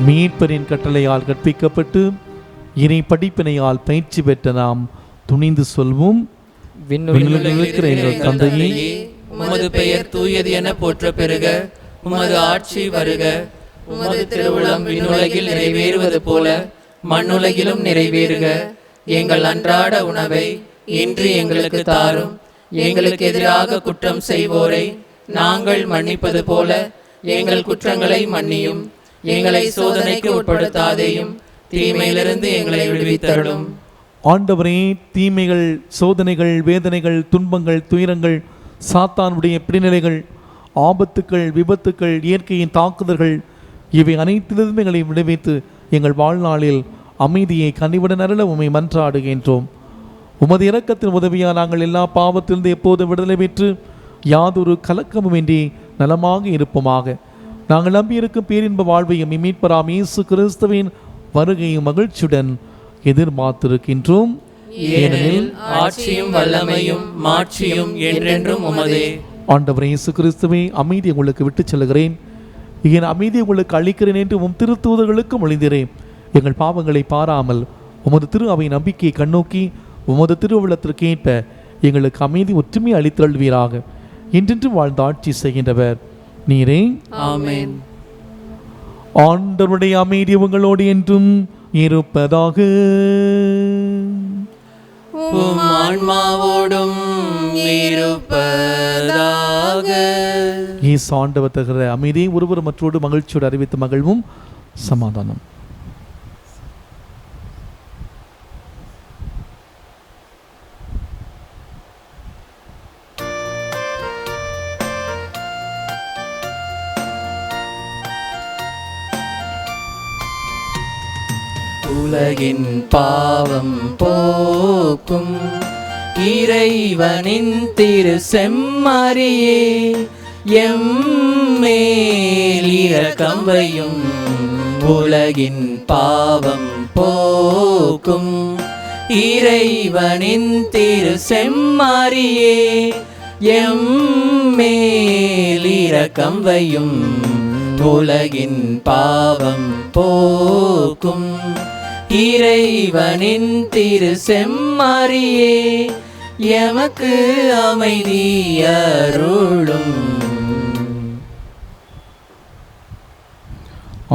மீட்பரின் கட்டளையால் கற்பிக்கப்பட்டு இறை படிப்பினையால் பயிற்சி பெற்ற நாம் துணிந்து சொல்வோம். விண்ணுலகில் இருக்கிற எங்கள் தந்தையே, உமது பெயர் தூயது என போற்ற பெறுக. உமது ஆட்சி வருக. உமது திருவுளம் விண்ணுலகில் நிறைவேறுவது போல மண்ணுலகிலும் நிறைவேறுக. எங்கள் அன்றாட உணவை இன்று எங்களுக்கு தாரும். எங்களுக்கு எதிராக குற்றம் செய்வோரை நாங்கள் மன்னிப்பது போல எங்கள் குற்றங்களை மன்னியும். எங்களை சோதனைக்கு உட்படுத்தாதேயும், தீமையிலிருந்து எங்களை விடுவித்தருளும். ஆண்டவரே, தீமைகள், சோதனைகள், வேதனைகள், துன்பங்கள், துயரங்கள், சாத்தானுடைய பிடிநிலைகள், ஆபத்துக்கள், விபத்துக்கள், இயற்கையின் தாக்குதல்கள் இவை அனைத்திலிருந்து எங்களை விடுவித்து எங்கள் வாழ்நாளில் அமைதியை கனிவுடன் அருள உம்மை மன்றாடுகின்றோம். உமது இரக்கத்தின் உதவியால் நாங்கள் எல்லா பாவத்திலிருந்து எப்போது விடுதலை பெற்று யாதொரு கலக்கமுமின்றி நலமாக இருப்போமாக. நாங்கள் நம்பியிருக்கும் பேரின்ப வாழ்வையும் மீட்பராம் இயேசு கிறிஸ்துவின் வருகையும் மகிழ்ச்சியுடன் எதிர்பார்த்திருக்கின்றோம். ஏனெனில் ஆட்சியும் வல்லமையும் மாட்சியும் என்றென்றும் உமதே. ஆண்டவர் இயேசு கிறிஸ்துவே, அமைதி உங்களுக்கு விட்டுச் செல்கிறேன், என் அமைதி உங்களுக்கு அளிக்கிறேன் என்று உம் திருத்தூதர்களுக்கு மொழிந்தேன். எங்கள் பாவங்களை பாராமல் உமது திரு அவை நம்பிக்கையை கண்ணோக்கி உமது திருவுள்ளத்திற்கேற்ப எங்களுக்கு அமைதி ஒற்றுமை அளித்தருள்வீராக. என்றென்றும் வாழ்ந்து ஆட்சி செய்கின்றவர் நீரே. ஆமென். ஆண்டவருடைய அமைதி உங்களோடு என்றும் இருப்பதாக. உம் ஆன்மாவோடும் இருப்பதாக. இயேசு ஆண்டவர் தருகிற அமைதியை ஒருவர் மற்றோடு மகிழ்ச்சியோடு அறிவித்து மகிழ்வும். சமாதானம். உலகின் பாவம் போக்கும் இறைவனின் திரு செம்மறியே, எம்மேல் இரக்கம் வையும். உலகின் பாவம் போக்கும் இறைவனின் திரு செம்மறியே, எம்மேல் இரக்கம் வையும். உலகின் பாவம் போக்கும் இறைவனின் திரு செம்மறியே, எமக்கு அமைதி அருளும்.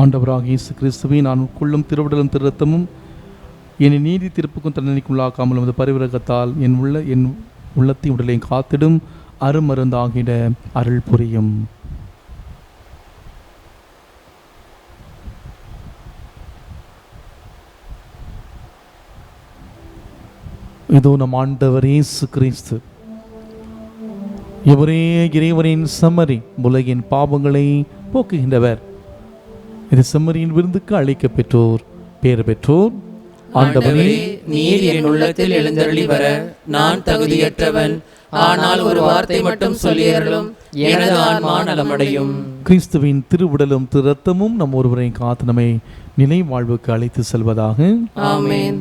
ஆண்டவராக இயேசு கிறிஸ்துவை நான் உட்கொள்ளும் திருவிடலும் திருரத்தமும் என்னை நீதி தீர்ப்புக்கும் தண்டனைக்குள்ளாக்காமல் உமது பரிவிரகத்தால் என் உள்ளத்தை உடலையும் காத்திடும் அருமருந்தாகிட அருள் புரியும். இதோ நம் ஆண்டவர் இயேசு கிறிஸ்து, இவரே இறைவனின் செம்மறி, உலகின் பாவங்களை போக்குகின்றவர். இது செம்மறியின் விருந்துக்கு அழைக்க பெற்றோர், பேர் பெற்றோர். ஆண்டவரே, நீர் என் உள்ளத்தில் எழுந்தருளி வர நான் தகுதியற்றவன். ஆனால் ஒரு வார்த்தை மட்டும் சொல்லியருளும், எனது ஆன்மா நலமடையும். கிறிஸ்துவின் திருவுடலும் திரு ரத்தமும் நம் ஒருவரை காத்து நம்மை நிலை வாழ்வுக்கு அழைத்து செல்வதாக. ஆமென்.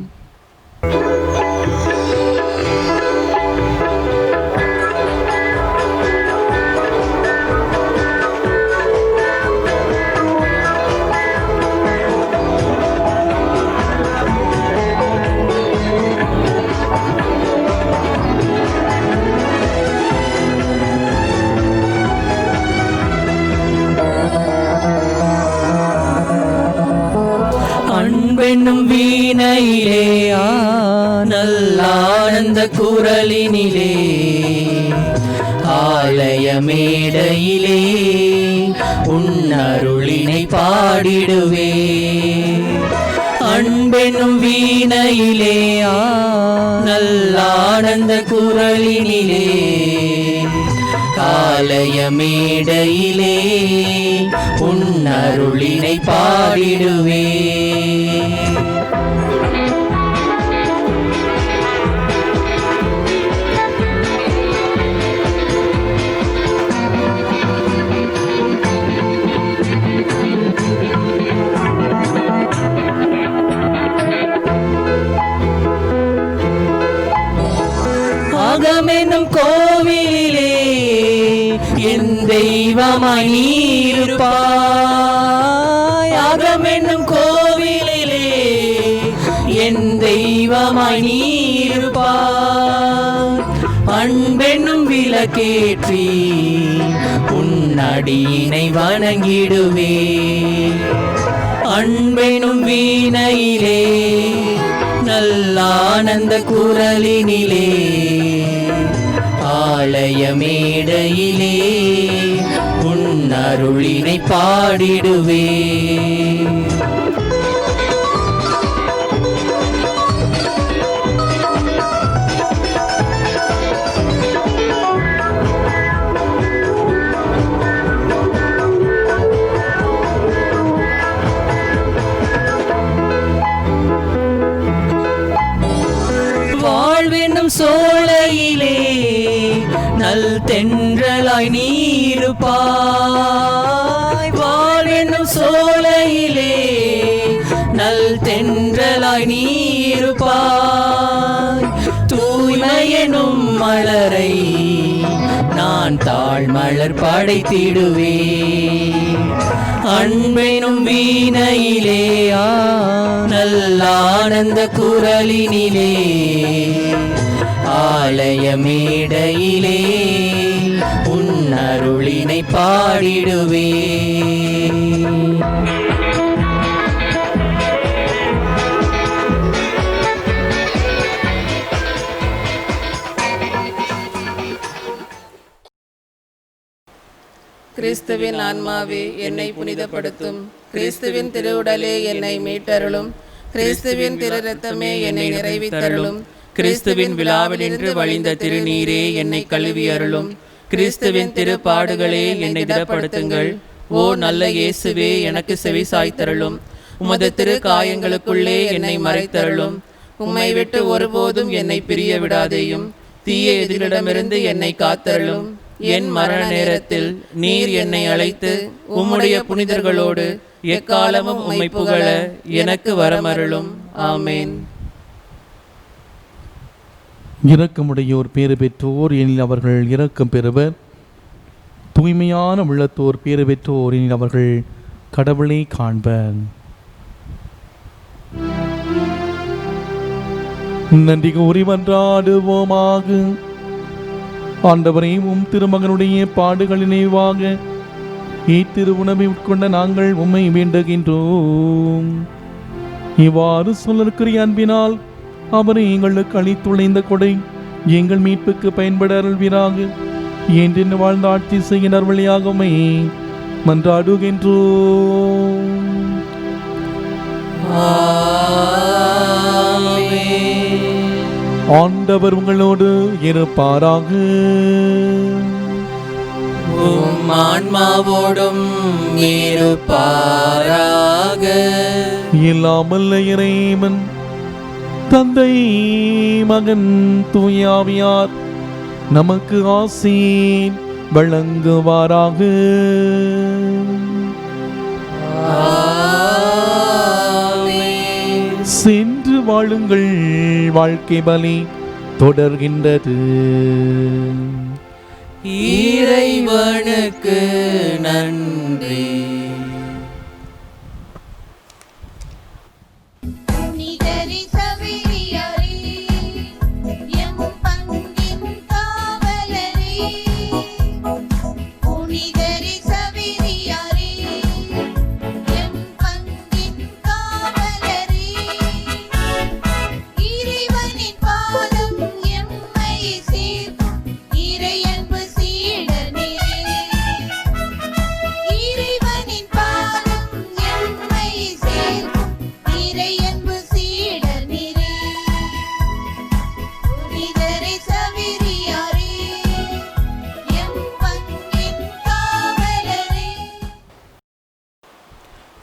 அன்பென்னும் வீணையிலே நல்லானந்த குரலினிலே ஆலய மேடையிலே உன்னருளினை பாடிடுவே. அன்பென்னும் வீணையிலே நல்லானந்த குரலினிலே ஆலய மேடையிலே உன்னருளினை பாடிடுவே. ஆகமென்னும் கோவிலிலே என் தெய்வமாய் நீ இருப்பாய். ஆகமென்னும் கோவிலிலே என் தெய்வமாய் நீ இருப்பாய். அன்பென்னும் விளக்கேற்றி உன்னடியினை வணங்கிடுவே. அன்பெனும் வீணையிலே நல்லானந்த குரலினிலே ஆலய மேடையிலே உன்னருளினை பாடிடுவே. வாழ்வென்னும் சோலையிலே நல் தென்றலாய் நீ இருப்பாய். வாழ்வென்னும் சோலையிலே நல் தென்றலாய் நீ இருப்பாய். தூய்மையெனும் மலரை நான் தாழ்மலர் படைத்திடுவே. அன்பெனும் வீணையிலே நல்லானந்த குரலினிலே ஆலய மேடையிலே உன்னருளினை பாடிடுவே. கிறிஸ்துவின் ஆன்மாவே என்னை புனிதப்படுத்தும். கிறிஸ்துவின் திருவுடலே என்னை மீட்டருளும். கிறிஸ்துவின் திரு இரத்தமே என்னை நிறைவித்தருளும். கிறிஸ்துவின் விழாவினின்று வழிந்த திருநீரே என்னை கழுவி அருளும். கிறிஸ்துவின் திருப்பாடுகளே என்னை திடப்படுத்துங்கள். ஓ நல்ல இயேசுவே, எனக்கு செவி சாய்த்தருளும். உமது திரு காயங்களுக்குள்ளே என்னை மறைத்தருளும். உம்மை விட்டு ஒருபோதும் என்னை பிரிய விடாதேயும். தீய எதிரிடமிருந்து என்னை காத்தருளும். என் மரண நேரத்தில் நீர் என்னை அழைத்து உம்முடைய புனிதர்களோடு எக்காலமும் உம்மை புகழ எனக்கு வரமருளும். ஆமேன். இரக்கமுடையோர் பேறு பெற்றோர் எனில் அவர்கள் இரக்கம் பெறுவர். தூய்மையான உள்ளத்தோர் பேறு பெற்றோர் எனில் அவர்கள் கடவுளை காண்பர். நன்றி கூறி மன்றாடுவோமாக. ஆண்டவரே, உம் திருமகனுடைய பாடுகள் நினைவாக இத்திரு உணவை உட்கொண்ட நாங்கள் உம்மை வேண்டுகின்றோம். இவ்வாறு சொல்லற்குரிய அன்பினால் அவரை எங்களுக்கு அளித்துள்ள இந்த கொடை எங்கள் மீட்புக்கு பயன்பட அருள்வீராக. என்றென்று வாழ்ந்த ஆட்சி செய்கின்ற வழியாக உம்மை மன்றாடுகின்றோம். ஆண்டவர் உங்களோடு இருப்பாராக. உம் ஆன்மாவோடும் இருப்பாராக. இல்லாமல் இறைவன் தந்தை மகன் தூயாவியார் நமக்கு ஆசி வழங்குவாராக. சென்று வாழுங்கள், வாழ்க்கை பலி தொடர்கின்றது. இறைவனுக்கு நன்றி.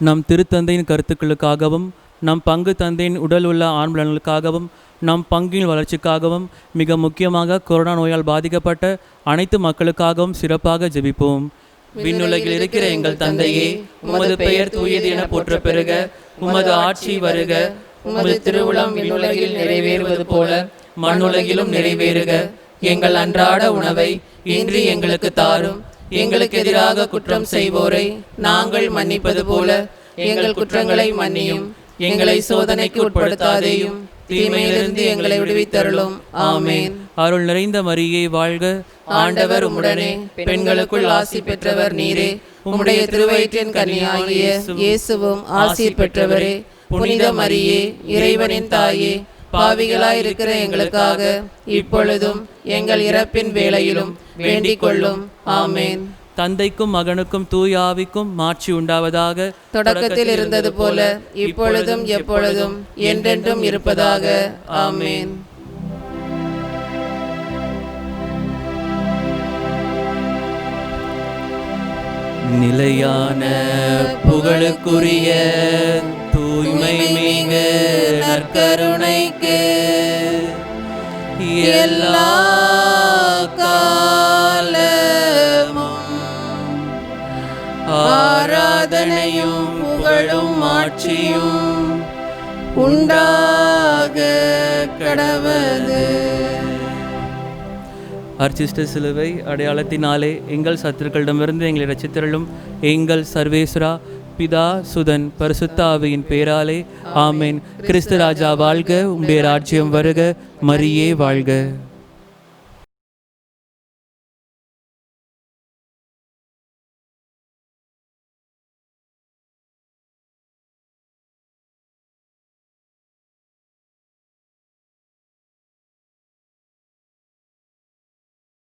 நம் திருத்தந்தையின் கருத்துக்களுக்காகவும் நம் பங்கு தந்தையின் உடல் உள்ள ஆண்பலன்களுக்காகவும் நம் பங்கின் வளர்ச்சிக்காகவும் மிக முக்கியமாக கொரோனா நோயால் பாதிக்கப்பட்ட அனைத்து மக்களுக்காகவும் சிறப்பாக ஜெபிப்போம். விண்ணுலகில் இருக்கிற எங்கள் தந்தையே, உமது பெயர் தூயது என போற்ற பெறுக. உமது ஆட்சி வருக. உமது திருவுளம் விண்ணுலகில் நிறைவேறுவது போல மண்ணுலகிலும் நிறைவேறுக. எங்கள் அன்றாட உணவை இன்று எங்களுக்கு தாரும். எங்களுக்கு எதிராக குற்றம் செய்வோரை நாங்கள் மன்னிப்பது போல எங்கள் குற்றங்களை மன்னியும். எங்களை சோதனைக்கு உட்படுத்தாதேயும், தீமையிலிருந்து எங்களை விடுவித்தருளும். ஆமேன். அருள் நிறைந்த மரியே வாழ்க. ஆண்டவர் உம்முடனே, பெண்களுக்குள் ஆசி பெற்றவர் நீரே. உம்முடைய திருவயிற்றின் கன்னியாகிய இயேசுவும் ஆசி பெற்றவரே. புனித மரியே, இறைவனின் தாயே, பாவிகளாயிருக்கிற எங்களுக்காக இப்பொழுதும் எங்கள் இறப்பின் வேளையிலும் வேண்டிக் கொள்ளும். ஆமேன். தந்தைக்கும் மகனுக்கும் தூய ஆவிக்கும் மாட்சி உண்டாவதாக. தொடக்கத்தில் இருந்தது போல இப்பொழுதும் எப்பொழுதும் என்றென்றும் இருப்பதாக. ஆமேன். நிலையான புகழுக்குரிய தூய்மை மிகு நற்கருணைக்கு எல்லா காலமும் ஆராதனையும் புகழும் ஆட்சியும் உண்டாக கடவது. அர்ச்சிஷ்ட சிலுவை அடையாளத்தினாலே எங்கள் சத்துருக்களிடமிருந்து எங்களை ரட்சித்தருளும். எங்கள் சர்வேஸ்வரா, பிதா, சுதன், பரிசுத்த ஆவியின் பேராலே. ஆமேன். கிறிஸ்து ராஜா வாழ்க. உம்முடைய ராஜ்யம் வருக. மரியே வாழ்க.